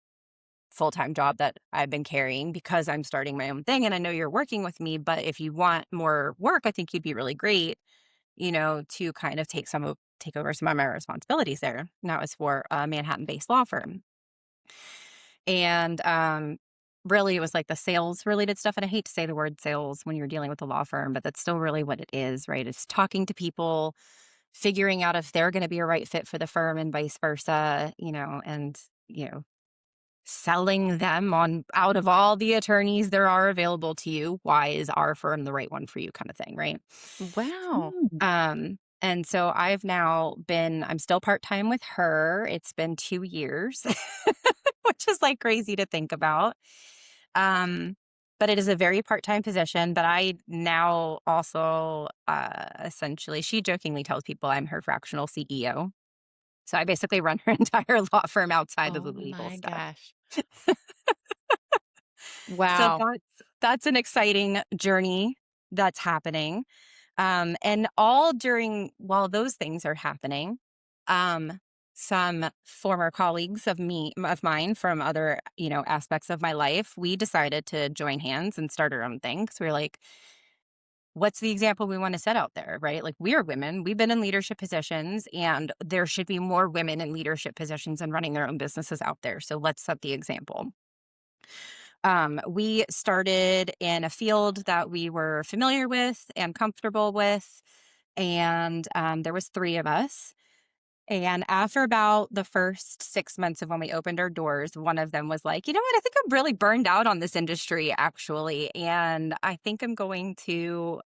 full-time job that I've been carrying because I'm starting my own thing. And I know you're working with me, but if you want more work, I think you'd be really great, to kind of take over some of my responsibilities there. And that was for a Manhattan-based law firm. And, really, it was like the sales related stuff, and I hate to say the word sales when you're dealing with a law firm, but that's still really what it is, right? It's talking to people, figuring out if they're gonna be a right fit for the firm and vice versa, and, selling them on out of all the attorneys there are available to you, why is our firm the right one for you kind of thing, right? Wow. And so I'm still part-time with her. It's been 2 years, which is like crazy to think about. Um, but it is a very part-time position, but I now also essentially she jokingly tells people I'm her fractional CEO. So I basically run her entire law firm outside of the Oh legal my stuff. gosh. So Wow. that's an exciting journey that's happening. And all during while those things are happening, um, some former colleagues of mine from other, aspects of my life, we decided to join hands and start our own thing. So we're like, what's the example we want to set out there, right? Like we're women, we've been in leadership positions, and there should be more women in leadership positions and running their own businesses out there. So let's set the example. We started in a field that we were familiar with and comfortable with, and there was 3 of us. And after about the first 6 months of when we opened our doors, one of them was like, "You know what? I think I'm really burned out on this industry, actually, and I think I'm going to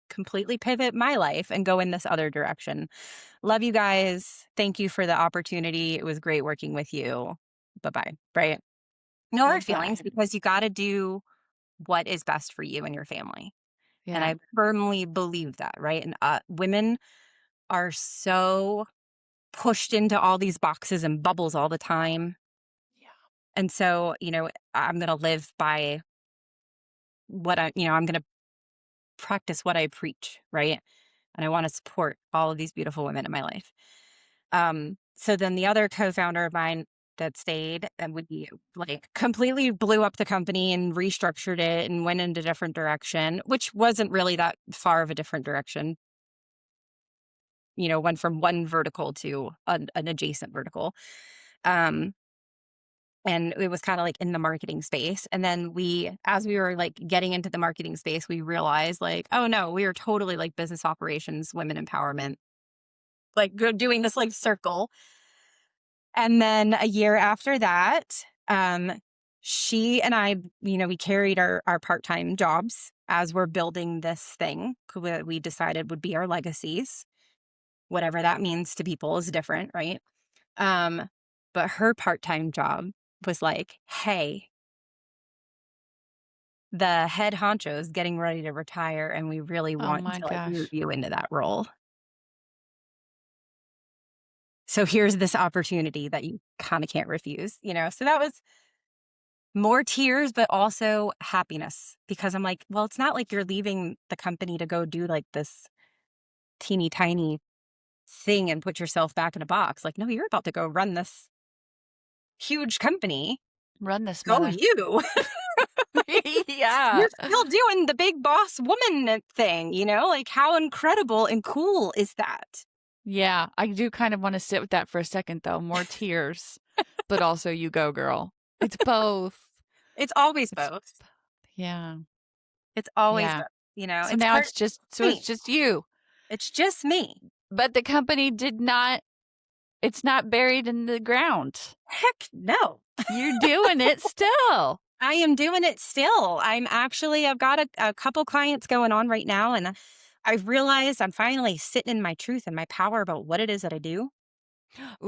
completely pivot my life and go in this other direction. Love you guys. Thank you for the opportunity. It was great working with you. Bye bye." Right? No hard feelings Bye-bye. because you got to do what is best for you and your family. And Yeah. I firmly believe that, right? And women are so pushed into all these boxes and bubbles all the time. Yeah. And so, I'm going to live by I'm going to practice what I preach, right? And I want to support all of these beautiful women in my life. So then the other co-founder of mine that stayed and would be like completely blew up the company and restructured it and went into a different direction, which wasn't really that far of a different direction. Went from one vertical to an adjacent vertical. Um, and it was kind of like in the marketing space. And then as we were like getting into the marketing space, we realized like, oh no, we are totally like business operations, women empowerment, like doing this like circle. And then a year after that, she and I, we carried our part-time jobs as we're building this thing we decided would be our legacies. Whatever that means to people is different, right? Um, but her part-time job was like, hey, the head honcho is getting ready to retire and we really Oh want my to like move gosh. you into that role. So here's this opportunity that you kind of can't refuse. So that was more tears, but also happiness because I'm like, well, it's not like you're leaving the company to go do like this teeny tiny thing and put yourself back in a box. Like, no, you're about to go run this huge company. Run this Go mother. you. Yeah. You're still doing the big boss woman thing, Like, how incredible and cool is that? Yeah. I do kind of want to sit with that for a second, though. More tears, but also you go, girl. It's both. It's always It's, both. yeah. It's always Yeah. both. So It's now part it's me. just you. It's just me. But the company it's not buried in the ground. Heck no. You're doing it still. I am doing it still. I've got a couple clients going on right now, and I've realized I'm finally sitting in my truth and my power about what it is that I do.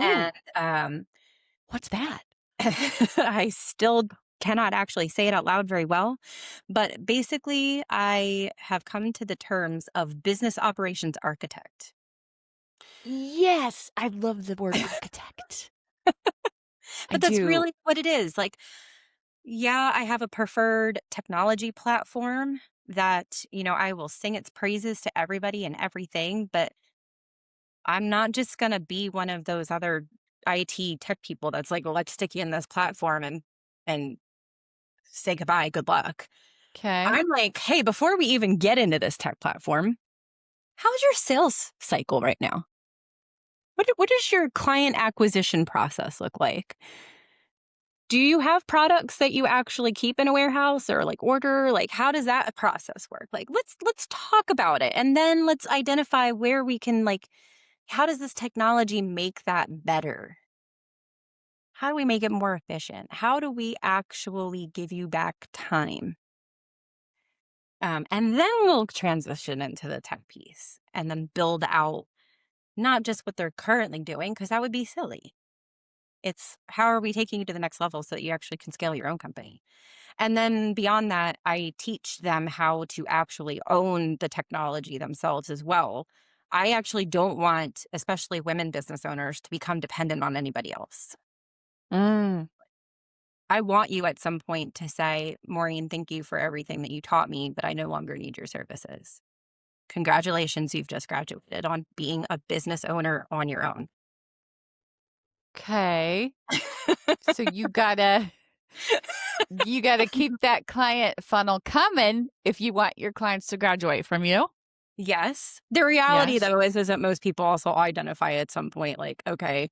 And Ooh, what's that? I still cannot actually say it out loud very well. But basically, I have come to the terms of business operations architect. Yes, I love the word architect. I But that's do. really what it is. Like, yeah, I have a preferred technology platform that, I will sing its praises to everybody and everything, but I'm not just going to be one of those other IT tech people that's like, well, let's stick you in this platform and say goodbye, good luck. Okay. I'm like, hey, before we even get into this tech platform, how's your sales cycle right now? What does your client acquisition process look like? Do you have products that you actually keep in a warehouse or like order? Like, how does that process work? Like, let's talk about it, and then let's identify where we can, like, how does this technology make that better? How do we make it more efficient? How do we actually give you back time? And then we'll transition into the tech piece and then build out not just what they're currently doing, because that would be silly. It's how are we taking you to the next level so that you actually can scale your own company? And then beyond that, I teach them how to actually own the technology themselves as well. I actually don't want, especially women business owners, to become dependent on anybody else. Mm. I want you at some point to say, Maureen, thank you for everything that you taught me, but I no longer need your services. Congratulations, you've just graduated on being a business owner on your own. Okay. So you gotta keep that client funnel coming if you want your clients to graduate from you. Yes. The reality, Yes. though, is that most people also identify at some point, like, okay,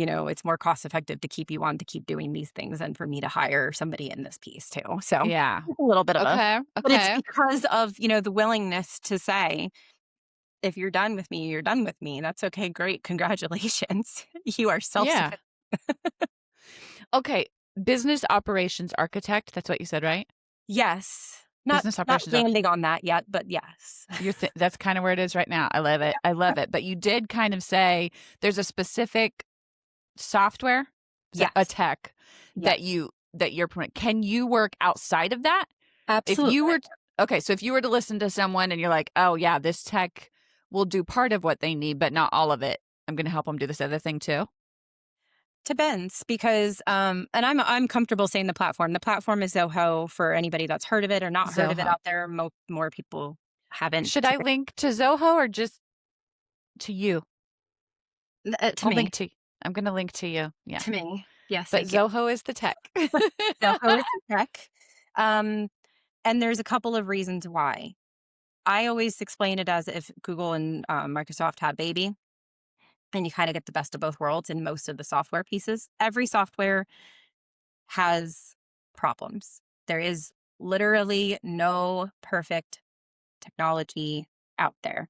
it's more cost effective to keep you on to keep doing these things than for me to hire somebody in this piece too. So Yeah. it's a little bit of a, Okay. but it's Okay. because of, the willingness to say, if you're done with me, you're done with me. That's okay. Great. Congratulations. You are self Yeah. sufficient. Okay. Business operations architect. That's what you said, right? Yes. Not, Business not operations landing on that yet, but yes. that's kind of where it is right now. I love it. I love it. But you did kind of say there's a specific software, a Yes. tech that Yes. you're promoting. Can you work outside of that? If you Absolutely. were okay, so if you were to listen to someone and you're like, "Oh yeah, this tech will do part of what they need, but not all of it. I'm going to help them do this other thing too." Depends because and I'm comfortable saying the platform. The platform is Zoho for anybody that's heard of it or not heard of it Zoho. out there. More people haven't Should I link to Zoho or just to you? to I'll link me. to I'm going to link to you. Yeah. To me. Yes, But thank you. Zoho is the tech. Zoho is the tech. Um and there's a couple of reasons why. I always explain it as if Google and Microsoft had a baby and you kind of get the best of both worlds in most of the software pieces. Every software has problems. There is literally no perfect technology out there.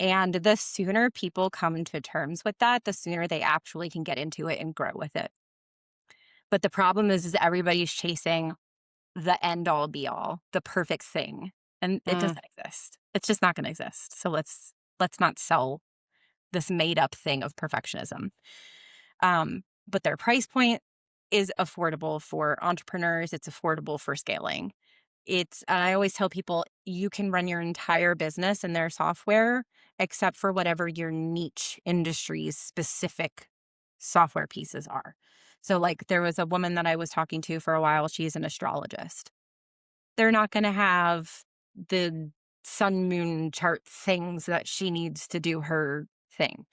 And the sooner people come to terms with that, the sooner they actually can get into it and grow with it. But the problem is everybody's chasing the end all be all, the perfect thing. And it Mm, doesn't exist. It's just not going to exist. So let's not sell this made up thing of perfectionism. But their price point is affordable for entrepreneurs. It's affordable for scaling. And I always tell people you can run your entire business in their software, except for whatever your niche industry's specific software pieces are. So, like, there was a woman that I was talking to for a while. She's an astrologist. They're not going to have the sun moon chart things that she needs to do her thing,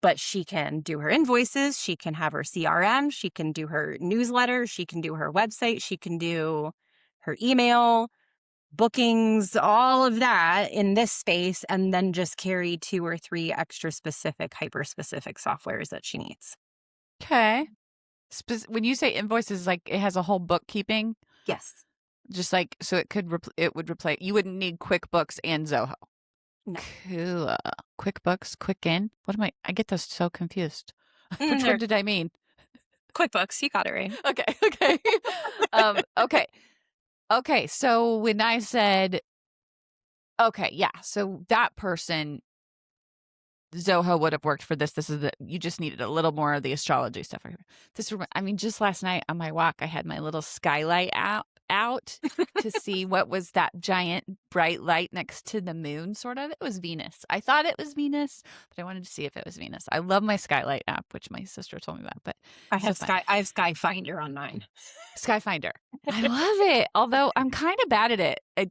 but she can do her invoices, she can have her CRM, she can do her newsletter, she can do her website, she can do her email, bookings, all of that in this space, and then just carry 2 or 3 extra specific, hyper specific softwares that she needs. okay. When you say invoices, like it has a whole bookkeeping, Yes. just like so it would replace. You wouldn't need QuickBooks and Zoho. No. Cool. QuickBooks, Quicken. What am I? I get those so confused. Which one They're did I mean? QuickBooks, you got it right. Okay. Okay. Okay. Okay. So when I said, okay, yeah. So that person, Zoho would have worked for this. You just needed a little more of the astrology stuff. I mean, just last night on my walk, I had my little skylight app out to see what was that giant bright light next to the moon, sort of. It was Venus. I thought it was Venus, but I wanted to see if it was Venus. I love my skylight app, which my sister told me about, but so fun. I have Skyfinder on mine. Skyfinder. I love it. Although I'm kind of bad at it. I'm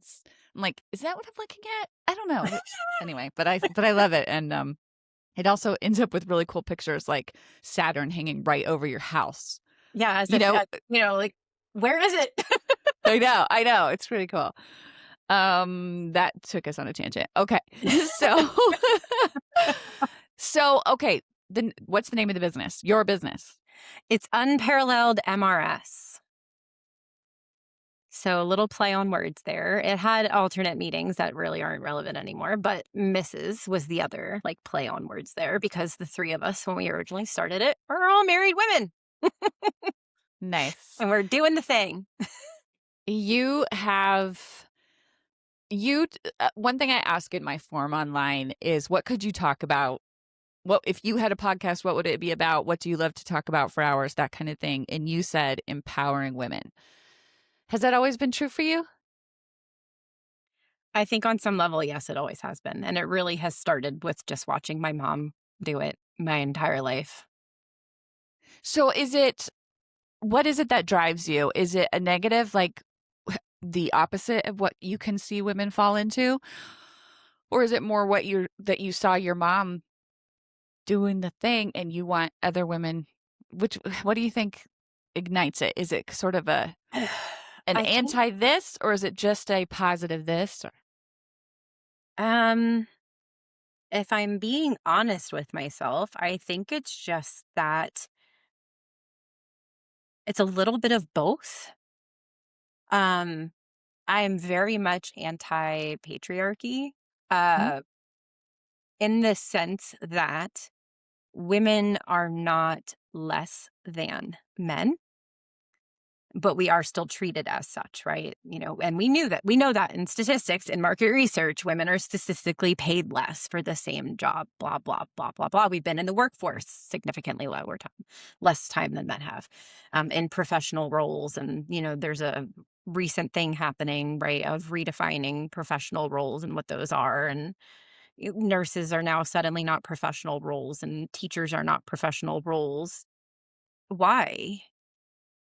like, is that what I'm looking at? I don't know. Anyway, but I love it. And it also ends up with really cool pictures like Saturn hanging right over your house. Yeah, as You if know, like, where is it? I know. It's pretty cool. That took us on a tangent. Okay. So okay, then what's the name of the business? Your business. It's Unparalleled MRS. So a little play on words there. It had alternate meanings that really aren't relevant anymore, but Mrs. was the other like play on words there because the three of us, when we originally started it, are all married women. Nice. And we're doing the thing. You have one thing I ask in my form online is what could you talk about? What if you had a podcast, what would it be about? What do you love to talk about for hours? That kind of thing. And you said empowering women. Has that always been true for you? I think on some level, yes, it always has been. And it really has started with just watching my mom do it my entire life. So what is it that drives you? Is it a negative, like the opposite of what you can see women fall into? Or is it more that you saw your mom doing the thing and you want other women, what do you think ignites it? Is it sort of an I think anti this, or is it just a positive this? um if I'm being honest with myself, I think it's just that it's a little bit of both. Um I am very much anti-patriarchy, Hmm? uh, in the sense that women are not less than men, but we are still treated as such, right? And we know that in statistics, in market research, women are statistically paid less for the same job, blah, blah, blah, blah, blah. We've been in the workforce significantly less time than men have, in professional roles. And, there's a recent thing happening, right, of redefining professional roles and what those are. And nurses are now suddenly not professional roles and teachers are not professional roles. Why?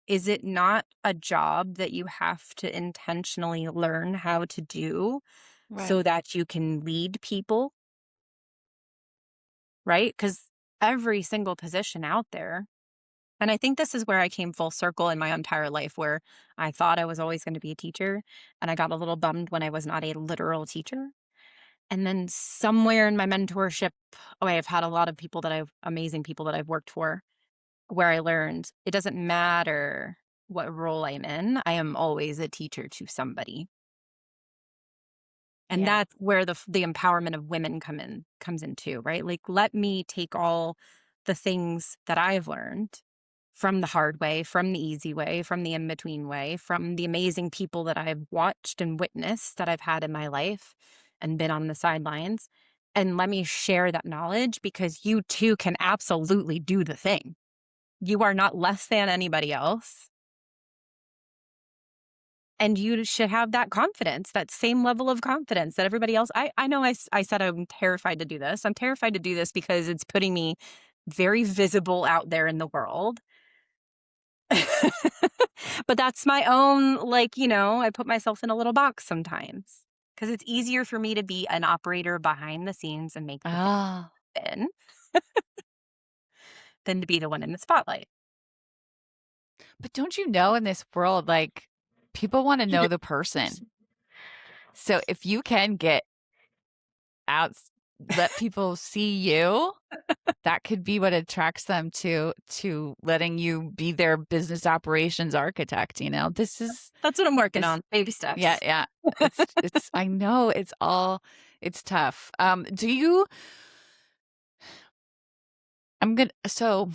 Is it not a job that you have to intentionally learn how to do Right. so that you can lead people, right? Because every single position out there, and I think this is where I came full circle in my entire life, where I thought I was always going to be a teacher. And I got a little bummed when I was not a literal teacher. And then somewhere in my mentorship, I've had a lot of amazing people that I've worked for, where I learned it doesn't matter what role I'm in, I am always a teacher to somebody. And Yeah. that's where the empowerment of women comes in too, right? Like, let me take all the things that I've learned from the hard way, from the easy way, from the in between way, from the amazing people that I've watched and witnessed that I've had in my life and been on the sidelines. And let me share that knowledge because you too can absolutely do the thing. You are not less than anybody else. And you should have that confidence, that same level of confidence that everybody else. I know I said I'm terrified to do this. I'm terrified to do this because it's putting me very visible out there in the world. But that's my own, like, I put myself in a little box sometimes because it's easier for me to be an operator behind the scenes and make the thing Ah, happen than to be the one in the spotlight. but don't you know in this world, like people want to know the person. So if you can get out, let people see you, that could be what attracts them to letting you be their business operations architect. This is That's what I'm working this. on. Baby Yeah, steps. yeah. It's I know it's tough. Do you I'm gonna so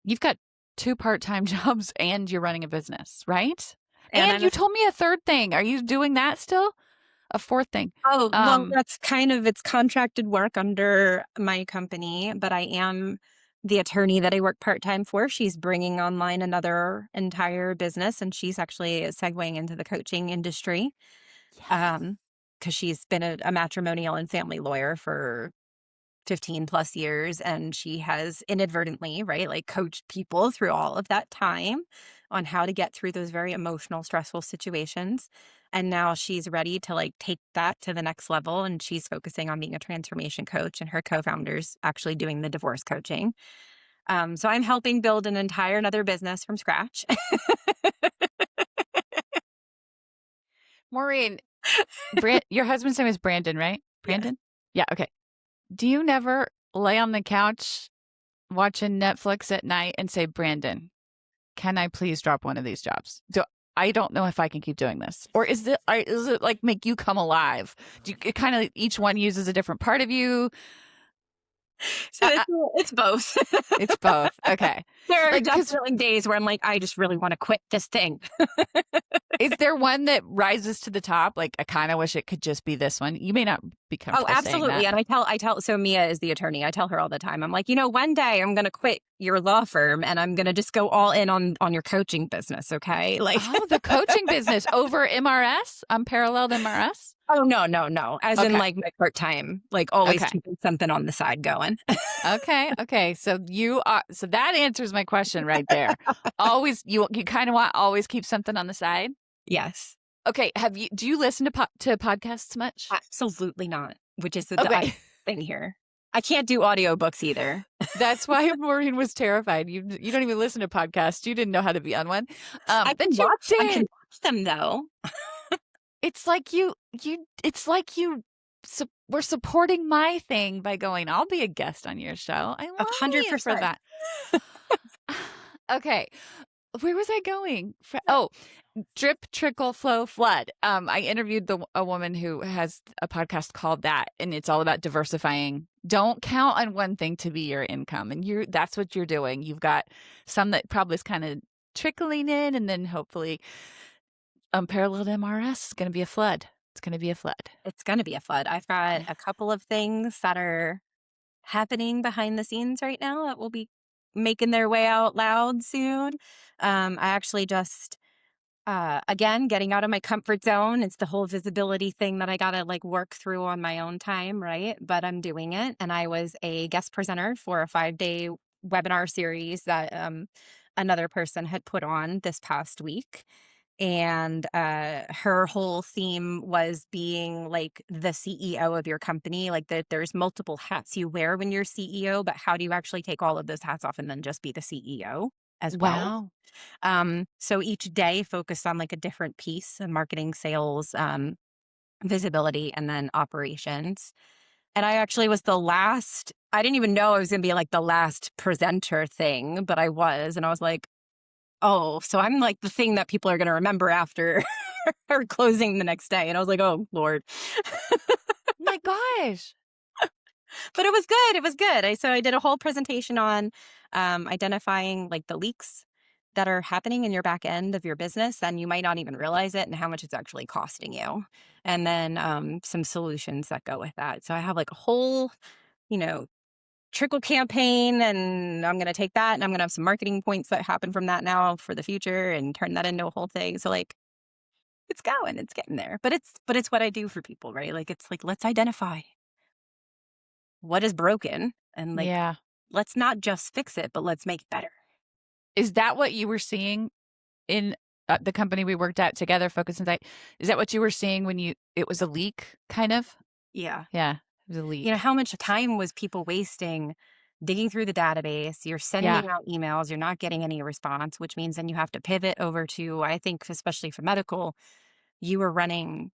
you've got two part-time jobs and you're running a business, right? And And I'm a you told me a third thing. Are you doing that still? A fourth thing. Oh, well, Um, that's it's contracted work under my company, but I am the attorney that I work part-time for. She's bringing online another entire business, and she's actually segueing into the coaching industry. yes. Because she's been a matrimonial and family lawyer for 15 plus years, and she has inadvertently, right, like coached people through all of that time on how to get through those very emotional, stressful situations. And now she's ready to like take that to the next level. And she's focusing on being a transformation coach, and her co-founder's actually doing the divorce coaching. So I'm helping build an entire another business from scratch. Maureen, your husband's name is Brandon, right? Yes. Brandon? Yeah, okay. Do you never lay on the couch watching Netflix at night and say, Brandon, can I please drop one of these jobs? I don't know if I can keep doing this. Or is it like make you come alive? Do you kind of each one uses a different part of you? So it's both. It's both. Okay. There are Like, 'cause definitely days where I'm like, I just really want to quit this thing. is there one that rises to the top? Like, I kind of wish it could just be this one. You may not be Oh, comfortable saying absolutely. that. And so Mia is the attorney. I tell her all the time. I'm like, one day I'm going to quit your law firm and I'm going to just go all in on your coaching business. Okay. Like, Oh, the coaching business over MRS, unparalleled MRS. oh, no. As in Okay. like my part time, like always Okay. keeping something on the side going. Okay. So so that answers my question right there. Always, you kind of want always keep something on the side. Yes. Okay. Do you listen to podcasts much? Absolutely not, which is the Okay. thing here. I can't do audiobooks either. That's why Maureen was terrified. You don't even listen to podcasts. You didn't know how to be on one. I But you can did. watch them though. It's like it's like we're supporting my thing by going, I'll be a guest on your show. I love you for 100%. that. Okay. Where was I going? Drip, trickle, flow, flood. I interviewed a woman who has a podcast called that, and it's all about diversifying. Don't count on one thing to be your income, and that's what you're doing. You've got some that probably is kind of trickling in, and then hopefully, unparalleled MRS is going to be a flood. It's going to be a flood. It's going to be a flood. I've got a couple of things that are happening behind the scenes right now that will be making their way out loud soon. I actually just again, getting out of my comfort zone. It's the whole visibility thing that I got to like work through on my own time, right? But I'm doing it. And I was a guest presenter for a 5-day webinar series that another person had put on this past week. And her whole theme was being like the CEO of your company, like that there's multiple hats you wear when you're CEO, but how do you actually take all of those hats off and then just be the CEO as well? Wow. So each day focused on like a different piece of marketing, sales, visibility, and then operations. And I actually was I didn't even know I was going to be like the last presenter thing, but I was. And I was like, oh, so I'm like the thing that people are going to remember after her closing the next day. And I was like, oh, Lord. My gosh. But it was good. It was good. So I did a whole presentation on identifying like the leaks that are happening in your back end of your business, and you might not even realize it and how much it's actually costing you. And then some solutions that go with that. So I have like a whole, trickle campaign, and I'm going to take that and I'm going to have some marketing points that happen from that now for the future and turn that into a whole thing. So like it's getting there, but it's what I do for people, right? Like, it's like, let's identify what is broken and like, Yeah. let's not just fix it, but let's make it better. Is that what you were seeing in the company we worked at together, Focus Insight? Is that what you were seeing when it was a leak, kind of? Yeah. Yeah, it was a leak. How much time was people wasting digging through the database? You're sending out emails, you're not getting any response, which means then you have to pivot over to, I think, especially for medical, you were running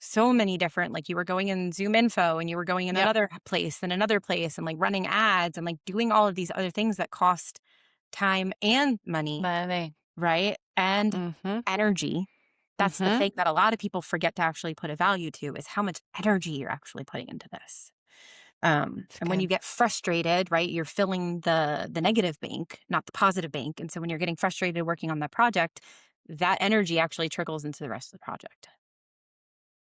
so many different, like you were going in Zoom info and you were going in another place and another place and like running ads and like doing all of these other things that cost time and money. Right? And energy. That's the thing that a lot of people forget to actually put a value to, is how much energy you're actually putting into this. And when you get frustrated, right, you're filling the negative bank, not the positive bank. And so when you're getting frustrated working on that project, that energy actually trickles into the rest of the project.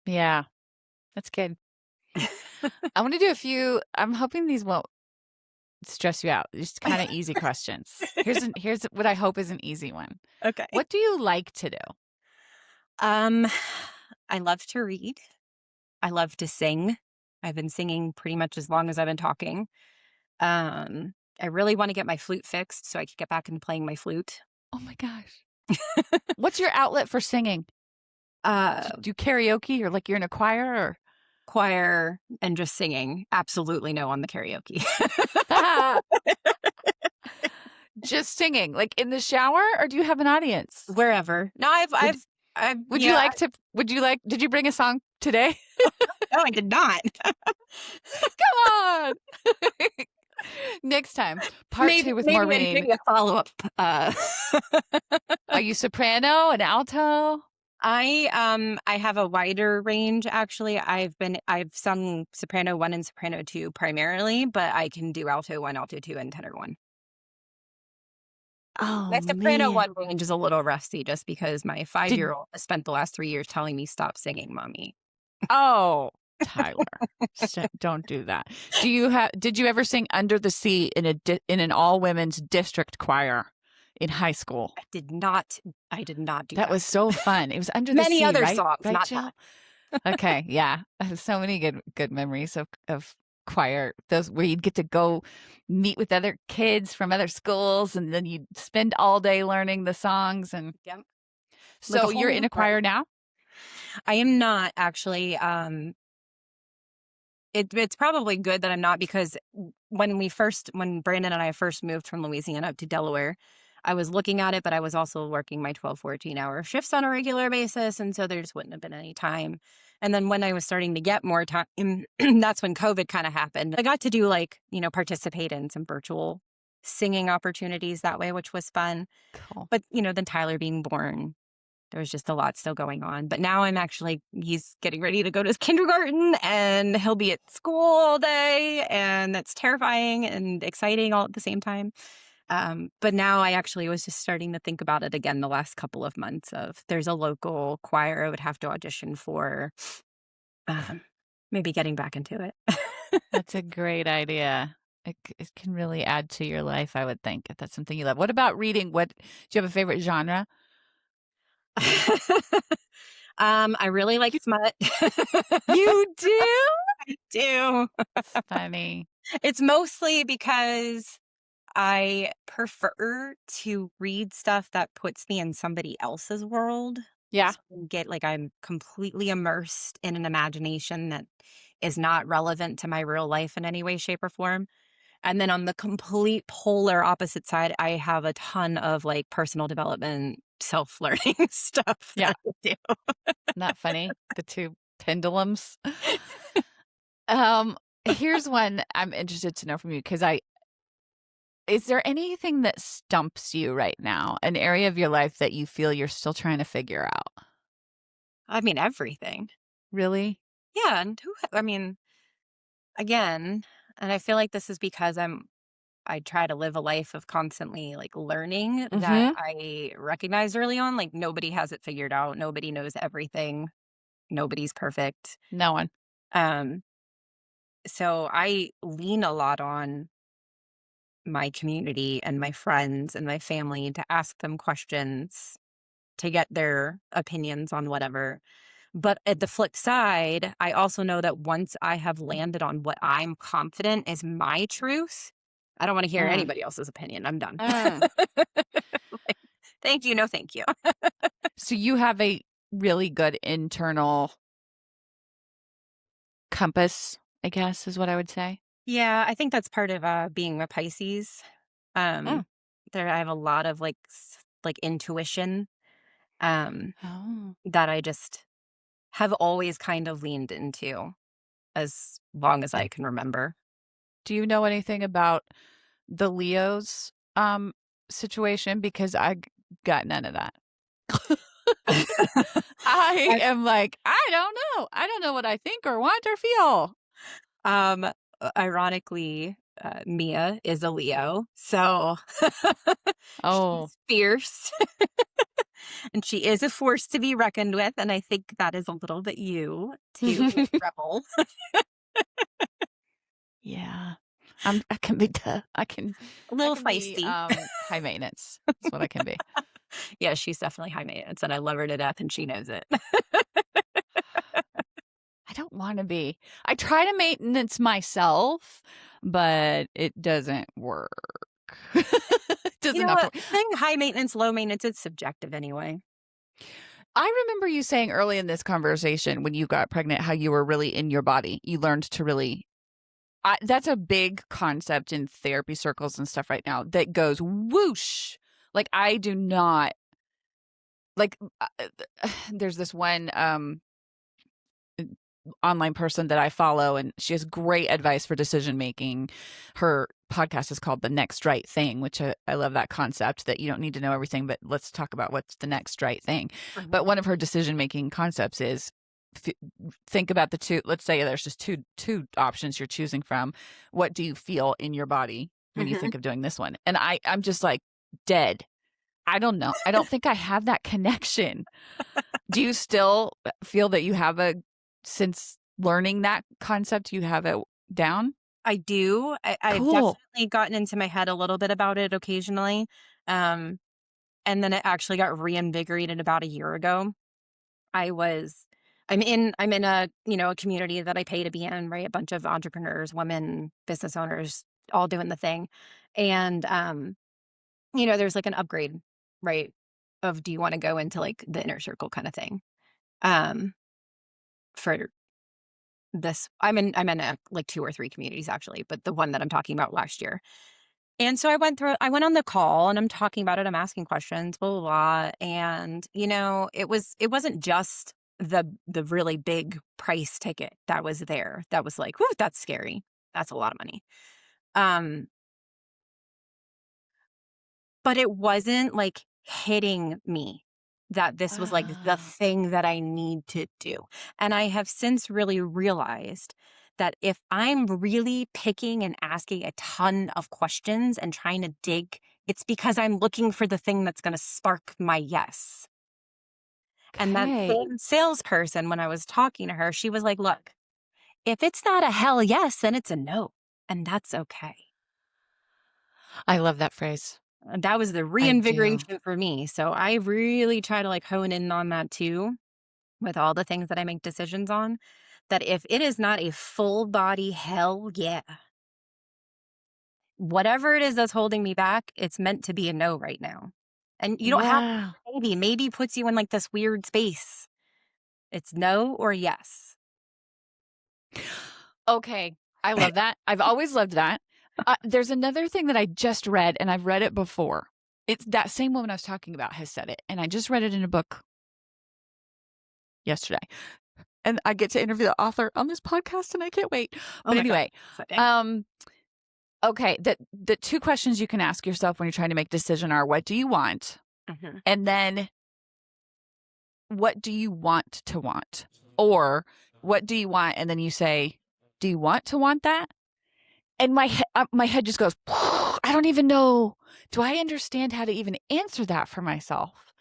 Yeah, that's good. I want to do a few. I'm hoping these won't stress you out. Just kind of easy questions. Here's what I hope is an easy one. Okay. What do you like to do? I love to read. I love to sing. I've been singing pretty much as long as I've been talking. I really want to get my flute fixed so I could get back into playing my flute. Oh my gosh. What's your outlet for singing? Do karaoke, or like you're in a choir, or choir and just singing? Absolutely no on the karaoke. Just singing, like in the shower, or do you have an audience? Wherever. No, I've. Would you like to? Did you bring a song today? No, I did not. Come on. Next time, part 2 with Maureen. Maybe a follow-up. Are you soprano and alto? I have a wider range actually. I've sung soprano 1 and soprano 2 primarily, but I can do alto 1, alto 2, and tenor 1. Oh My soprano man. 1 range is a little rusty just because my Did 5-year-old has spent the last 3 years telling me, "Stop singing, mommy." oh, Tyler, don't do that. Did you ever sing Under the Sea in an all women's district choir in high school? I did not do That that. was so fun. It was Under the Many Sea, other right? songs, Right, not that. Jill? Okay, yeah. I have so many good memories of choir. Those where you'd get to go meet with other kids from other schools and then you'd spend all day learning the songs and Yep. Like a so whole you're new in a world. choir now? I am not actually, it's probably good that I'm not because when Brandon and I first moved from Louisiana up to Delaware, I was looking at it, but I was also working my 12, 14-hour shifts on a regular basis, and so there just wouldn't have been any time. And then when I was starting to get more time, that's when COVID kinda happened. I got to do, like, participate in some virtual singing opportunities that way, which was fun. Cool. But, then Tyler being born, there was just a lot still going on. But now he's getting ready to go to kindergarten and he'll be at school all day. And that's terrifying and exciting all at the same time. But now I actually was just starting to think about it again the last couple of months of there's a local choir I would have to audition for, um, maybe getting back into it. That's a great idea. It can really add to your life, I would think, if that's something you love. What about reading? Do you have a favorite genre? I really like You smut. you do? I do. It's funny. It's mostly because I prefer to read stuff that puts me in somebody else's world. Yeah. So I'm completely immersed in an imagination that is not relevant to my real life in any way, shape, or form. And then on the complete polar opposite side, I have a ton of like personal development, self-learning stuff Yeah. that I do. Not funny. The two pendulums. Um, Here's one I'm interested to know from you because I is there anything that stumps you right now? An area of your life that you feel you're still trying to figure out? I mean, everything. Really? Yeah. Again, and I feel like this is because I try to live a life of constantly like learning that Mhm. I recognized early on, like nobody has it figured out. Nobody knows everything. Nobody's perfect. No one. Um, so I lean a lot on my community and my friends and my family to ask them questions to get their opinions on whatever. But at the flip side, I also know that once I have landed on what I'm confident is my truth, I don't want to hear Mm. anybody else's opinion. I'm done. Mm. Like, thank you. No, thank you. So you have a really good internal compass, I guess is what I would say. Yeah, I think that's part of being a Pisces. Mm. Um, I have a lot of like intuition Oh. that I just have always kind of leaned into as long as I can remember. Do you know anything about the Leos situation? Because got none of that. I am like, I don't know. I don't know what I think or want or feel. Ironically, Mia is a Leo, so Oh, she's fierce and she is a force to be reckoned with. And I think that is a little bit you to rebel. yeah. I can be A I little can be feisty. high maintenance. That's what I can be. Yeah, she's definitely high maintenance, and I love her to death, and she knows it. I don't want to be. I try to maintenance myself, but it doesn't work. It You doesn't know have to what? work. Saying high maintenance, low maintenance, it's subjective anyway. I remember you saying early in this conversation when you got pregnant how you were really in your body. You learned to really that's a big concept in therapy circles and stuff right now that goes whoosh. Like I do not like there's this one online person that I follow and she has great advice for decision making. Her podcast is called The Next Right Thing, which I love that concept that you don't need to know everything, but let's talk about what's the next right thing. But one of her decision-making concepts is think about the two. Let's say there's just two options you're choosing from. What do you feel in your body when you think of doing this one? And I'm just like dead. I don't know. I don't think I have that connection. Do you still feel that you have since learning that concept, you have it down? I do. I've Cool. definitely gotten into my head a little bit about it occasionally. Um, and then it actually got reinvigorated about a year ago. I was I'm in a, a community that I pay to be in, right? A bunch of entrepreneurs, women, business owners, all doing the thing. And there's like an upgrade, right? Of do you want to go into like the inner circle kind of thing? Um, for this I'm in like 2 or 3 communities actually, but the one that I'm talking about last year. And so I went on the call and I'm talking about it, I'm asking questions, blah, blah, blah. And, it wasn't just the really big price ticket that was there. That was like, whoo, that's scary. That's a lot of money. Um, but it wasn't like hitting me that this was like the Oh, thing that I need to do. And I have since really realized that if I'm really picking and asking a ton of questions and trying to dig, it's because I'm looking for the thing that's going to spark my yes. And that okay. same salesperson, when I was talking to her, she was like, look, if it's not a hell yes, then it's a no. And that's okay. I love that phrase. And that was the I do. reinvigoration for me. So I really try to like hone in on that too with all the things that I make decisions on. That if it is not a full body hell yeah, whatever it is that's holding me back, it's meant to be a no right now. And you don't have Wow. maybe puts you in like this weird space. It's no or yes. Okay. I love that. I've always loved that. There's another thing that I just read, and I've read it before. It's that same woman I was talking about has said it, and I just read it in a book yesterday. And I get to interview the author on this podcast, and I can't wait. Oh But my God. anyway, Exciting. um, okay, the two questions you can ask yourself when you're trying to make a decision are, what do you want? Mhm. And then what do you want to want? Or what do you want? And then you say, do you want to want that? And my head just goes, I don't even know. Do I understand how to even answer that for myself?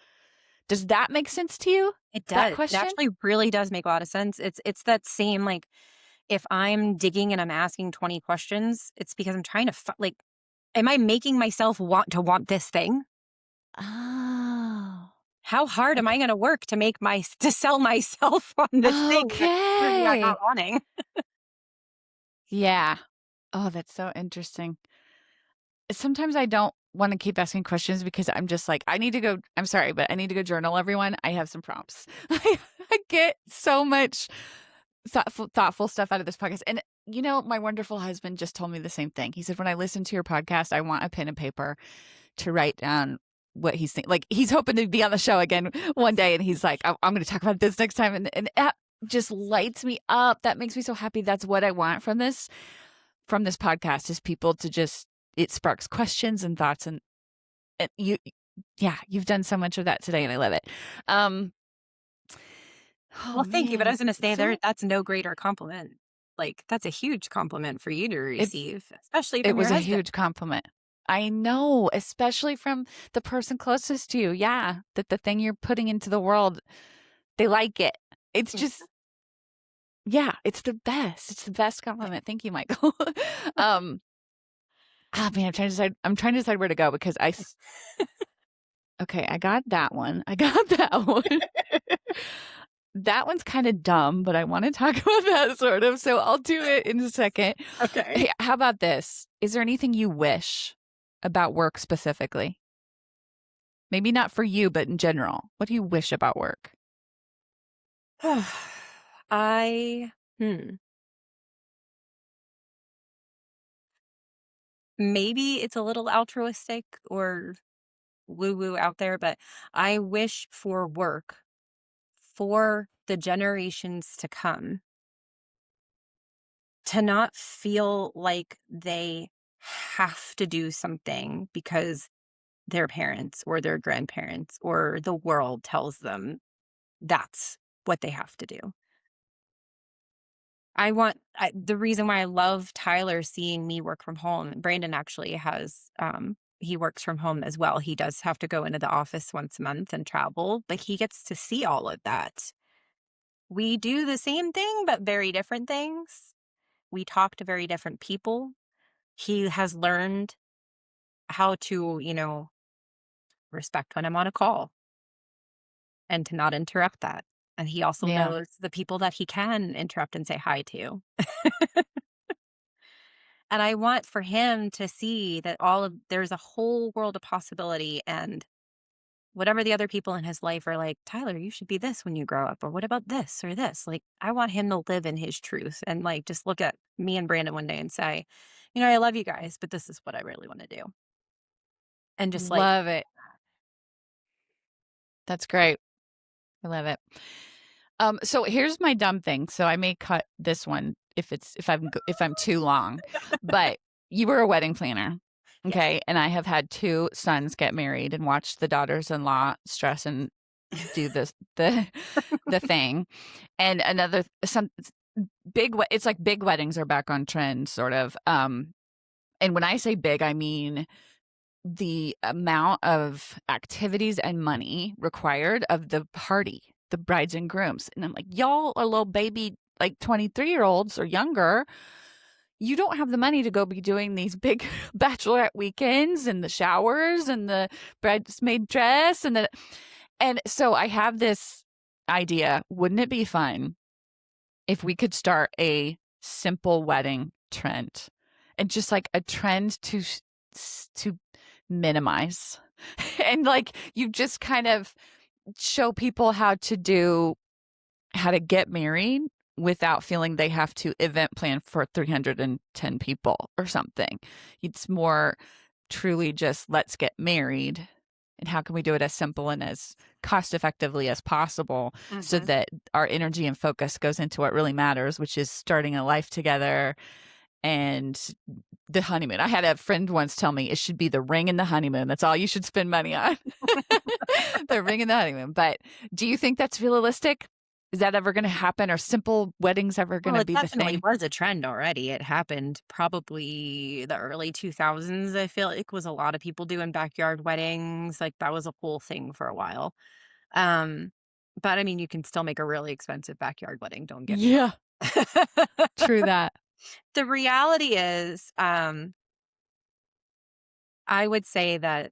Does that make sense to you? It That does. It question? actually really does make a lot of sense. It's that same like if I'm digging and I'm asking 20 questions, it's because I'm trying to like am I making myself want this thing? Oh, How hard am okay. I going to work to to sell myself on this thing that clearly I'm not Okay. wanting? Yeah. Oh, that's so interesting. Sometimes I don't want to keep asking questions because I'm just like, I need to go. I'm sorry, but I need to go journal, everyone. I have some prompts. I get so much thoughtful stuff out of this podcast. And, my wonderful husband just told me the same thing. He said, when I listen to your podcast, I want a pen and paper to write down what he's thinking. Like, he's hoping to be on the show again one day. And he's like, I'm going to talk about this next time. And that just lights me up. That makes me so happy. That's what I want from this podcast is people to just, it sparks questions and thoughts and you've done so much of that today and I love it. Oh Well, thank you, but I man. was going to say So that's no greater compliment. Like that's a huge compliment for you to it's, receive, especially it from your was a husband. huge compliment. I know, especially from the person closest to you. Yeah. That the thing you're putting into the world, they like it. It's just, yeah, it's the best. It's the best compliment. Thank you, Michael. um, man, I'm trying to decide where to go because okay, I got that one. I got that one. That one's kind of dumb, but I want to talk about that sort of. So I'll do it in a second. Okay. Hey, how about this? Is there anything you wish about work specifically? Maybe not for you, but in general. What do you wish about work? I maybe it's a little altruistic or woo woo out there, but I wish for work for the generations to come to not feel like they have to do something because their parents or their grandparents or the world tells them that's what they have to do. The reason why I love Tyler seeing me work from home. Brandon actually he works from home as well. He does have to go into the office once a month and travel, but he gets to see all of that. We do the same thing, but very different things. We talk to very different people. He has learned how to, respect when I'm on a call and to not interrupt that. And he also Yeah. knows the people that he can interrupt and say hi to. And I want for him to see that there's a whole world of possibility, and whatever the other people in his life are like, Tyler, you should be this when you grow up, or what about this or this? Like, I want him to live in his truth and like just look at me and Brandon one day and say, I love you guys, but this is what I really want to do. And just like, Love it. That's great. I love it. So here's my dumb thing. So I may cut this one if I'm too long, but you were a wedding planner. yes. Okay. And I have had two sons get married and watched the daughters-in-law stress and do the thing. And it's like big weddings are back on trend sort of. And when I say big, I mean the amount of activities and money required of the party, the brides and grooms. And I'm like, y'all are little baby, like 23-year-olds or younger. You don't have the money to go be doing these big bachelorette weekends and the showers and the bridesmaid dress and so I have this idea. Wouldn't it be fun if we could start a simple wedding trend and just like a trend to minimize and like you just kind of show people how to get married without feeling they have to event plan for 310 people or something. It's more truly just let's get married and how can we do it as simple and as cost effectively as possible so Mhm. that our energy and focus goes into what really matters, which is starting a life together and the honeymoon. I had a friend once tell me it should be the ring and the honeymoon. That's all you should spend money on. The ring and the honeymoon. But do you think that's realistic? Is that ever going to happen? Are simple weddings ever going Well, to it be the definitely thing? was a trend already. It happened probably the early 2000s. I feel like was a lot of people doing backyard weddings. Like that was a whole thing for a while. Um, but I mean, you can still make a really expensive backyard wedding. Don't get me Yeah, wrong. true that. The reality is, I would say that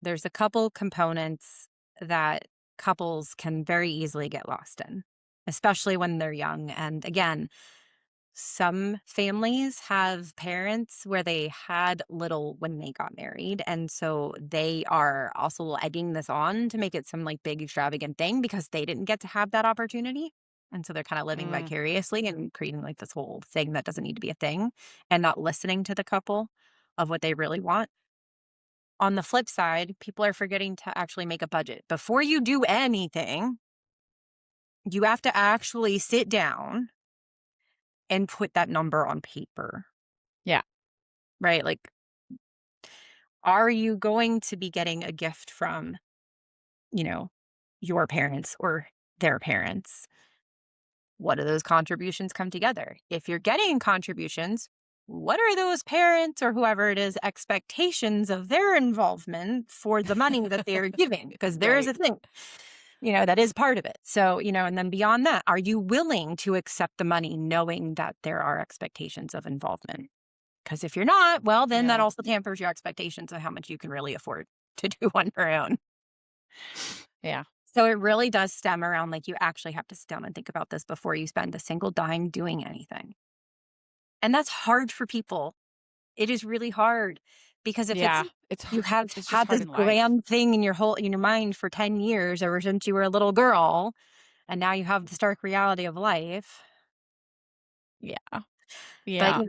there's a couple components that couples can very easily get lost in, especially when they're young. And again, some families have parents where they had little when they got married. And so they are also egging this on to make it some like big extravagant thing because they didn't get to have that opportunity. And so they're kind of living Mm, vicariously and creating like this whole thing that doesn't need to be a thing and not listening to the couple of what they really want. On the flip side, people are forgetting to actually make a budget. Before you do anything, you have to actually sit down and put that number on paper, yeah, right? Like, are you going to be getting a gift from, you know, your parents or their parents? What do those contributions come together? If you're getting contributions, what are those parents or whoever it is expectations of their involvement for the money that they're giving? Because there is right. a thing, that is part of it. So, and then beyond that, are you willing to accept the money knowing that there are expectations of involvement? Because if you're not, well, then that Yeah, also tampers your expectations of how much you can really afford to do on your own. yeah, So it really does stem around like you actually have to sit down and think about this before you spend a single dime doing anything. And that's hard for people. It is really hard because if yeah. you have It's just had hard this in life. grand thing in your mind for 10 years ever since you were a little girl, and now you have the stark reality of life. Yeah, But yeah.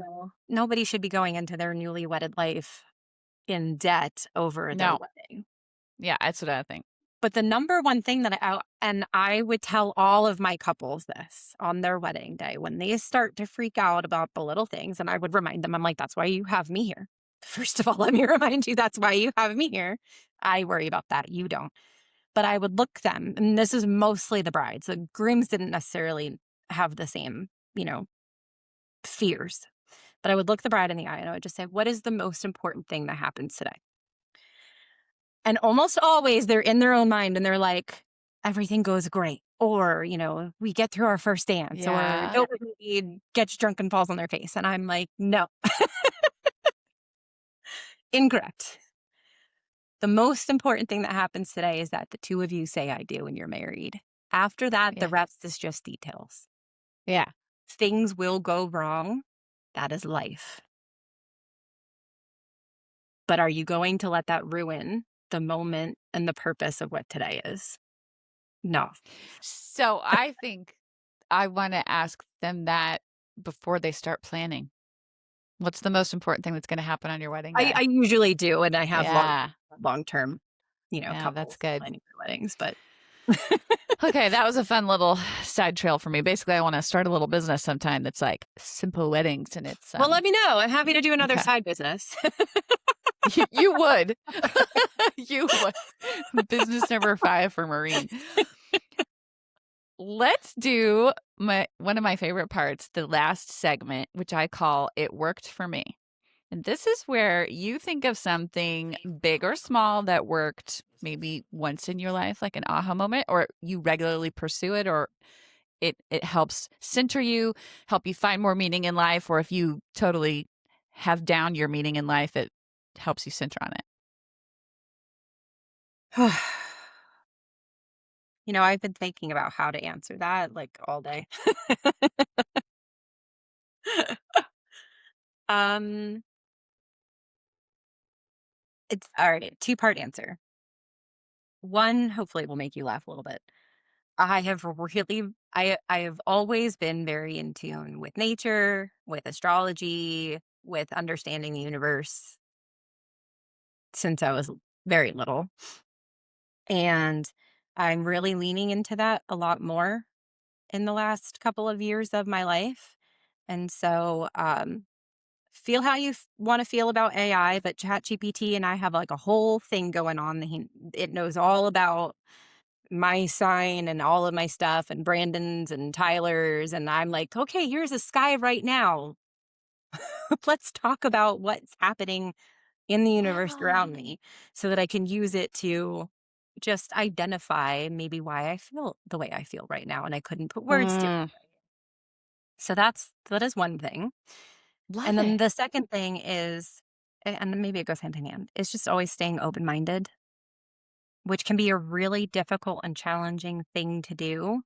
nobody should be going into their newly wedded life in debt over their No, wedding. yeah. That's what I think. But the number one thing that I would tell all of my couples this on their wedding day when they start to freak out about the little things, and I would remind them, I'm like, that's why you have me here. First of all, let me remind you that's why you have me here. I worry about that. You don't. But I would look them, and this is mostly the brides. The grooms didn't necessarily have the same, fears. But I would look the bride in the eye and I would just say, what is the most important thing that happens today? And almost always they're in their own mind and they're like, everything goes great. Or, we get through our first dance, or Yeah. nobody gets drunk and falls on their face. And I'm like, no, incorrect. The most important thing that happens today is that the two of you say I do when you're married. After that, the Yeah. rest is just details. Yeah. Things will go wrong. That is life. But are you going to let that ruin the moment and the purpose of what today is? No. So I think I want to ask them that before they start planning. What's the most important thing that's going to happen on your wedding I day? usually do, and I have Yeah. long term, Yeah, that's couples good. planning their weddings, but Okay, that was a fun little side trail for me. Basically, I want to start a little business sometime that's like simple weddings and it's well, let me know. I'm happy to do another okay. side business. You would. You would. Business number 5 for Maureen. Let's do one of my favorite parts, the last segment, which I call It Worked for Me. And this is where you think of something big or small that worked maybe once in your life, like an aha moment, or you regularly pursue it, or it helps center you, help you find more meaning in life, or if you totally have down your meaning in life, it helps you center on it. I've been thinking about how to answer that like all day. um, it's all right. Two-part answer. One, hopefully, will make you laugh a little bit. I have always been very in tune with nature, with astrology, with understanding the universe since I was very little. And I'm really leaning into that a lot more in the last couple of years of my life. And so, feel how you want to feel about AI, but ChatGPT and I have like a whole thing going on. It knows all about my sign and all of my stuff and Brandon's and Tyler's. And I'm like, okay, here's a sky right now. Let's talk about what's happening in the universe around me so that I can use it to just identify maybe why I feel the way I feel right now. And I couldn't put words to it. Mm, So that is one thing. And love then it. the second thing is, and maybe it goes hand in hand, is just always staying open minded, which can be a really difficult and challenging thing to do.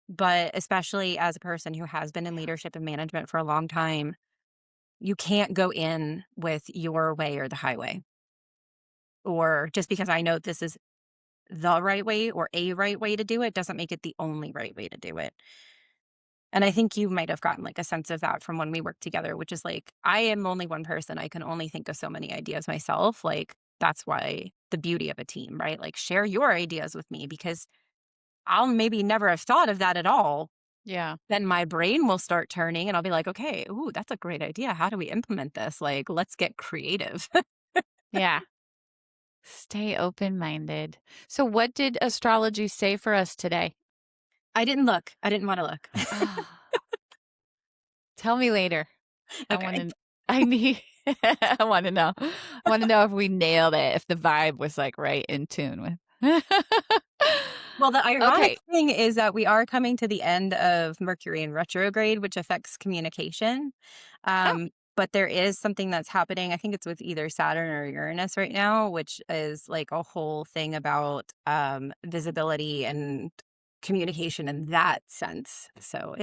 But especially as a person who has been in leadership and management for a long time, you can't go in with your way or the highway. Or just because I know this is the right way or a right way to do it doesn't make it the only right way to do it. And I think you might have gotten like a sense of that from when we worked together, which is like, I am only one person. I can only think of so many ideas myself. Like, that's why the beauty of a team, right? Like, share your ideas with me because I'll maybe never have thought of that at all. Yeah. Then my brain will start turning and I'll be like, okay, ooh, that's a great idea. How do we implement this? Like, let's get creative. Yeah. Stay open-minded. So what did astrology say for us today? I didn't look. I didn't want to look. Ah, tell me later. I want Okay. to I need I want to know. I want to know if we nailed it, if the vibe was like right in tune with. Well, the ironic Okay. thing is that we are coming to the end of Mercury in retrograde, which affects communication. Oh, But there is something that's happening. I think it's with either Saturn or Uranus right now, which is like a whole thing about visibility and communication in that sense. So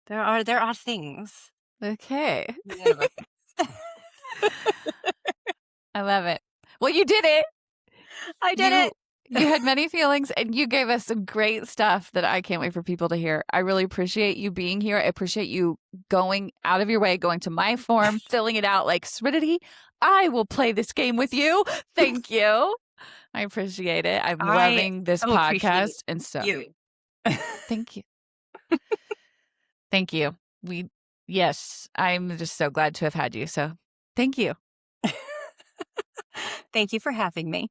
there are things okay. in the universe. I love it. Well, you did it. I did You it. you had many feelings and you gave us some great stuff that I can't wait for people to hear. I really appreciate you being here. I appreciate you going out of your way, going to my form, filling it out like Sridity. I will play this game with you. Thank you. I appreciate it. I'm I loving this so appreciate podcast. And so you. thank you. Thank you. Yes, I'm just so glad to have had you. So Thank you. Thank you for having me.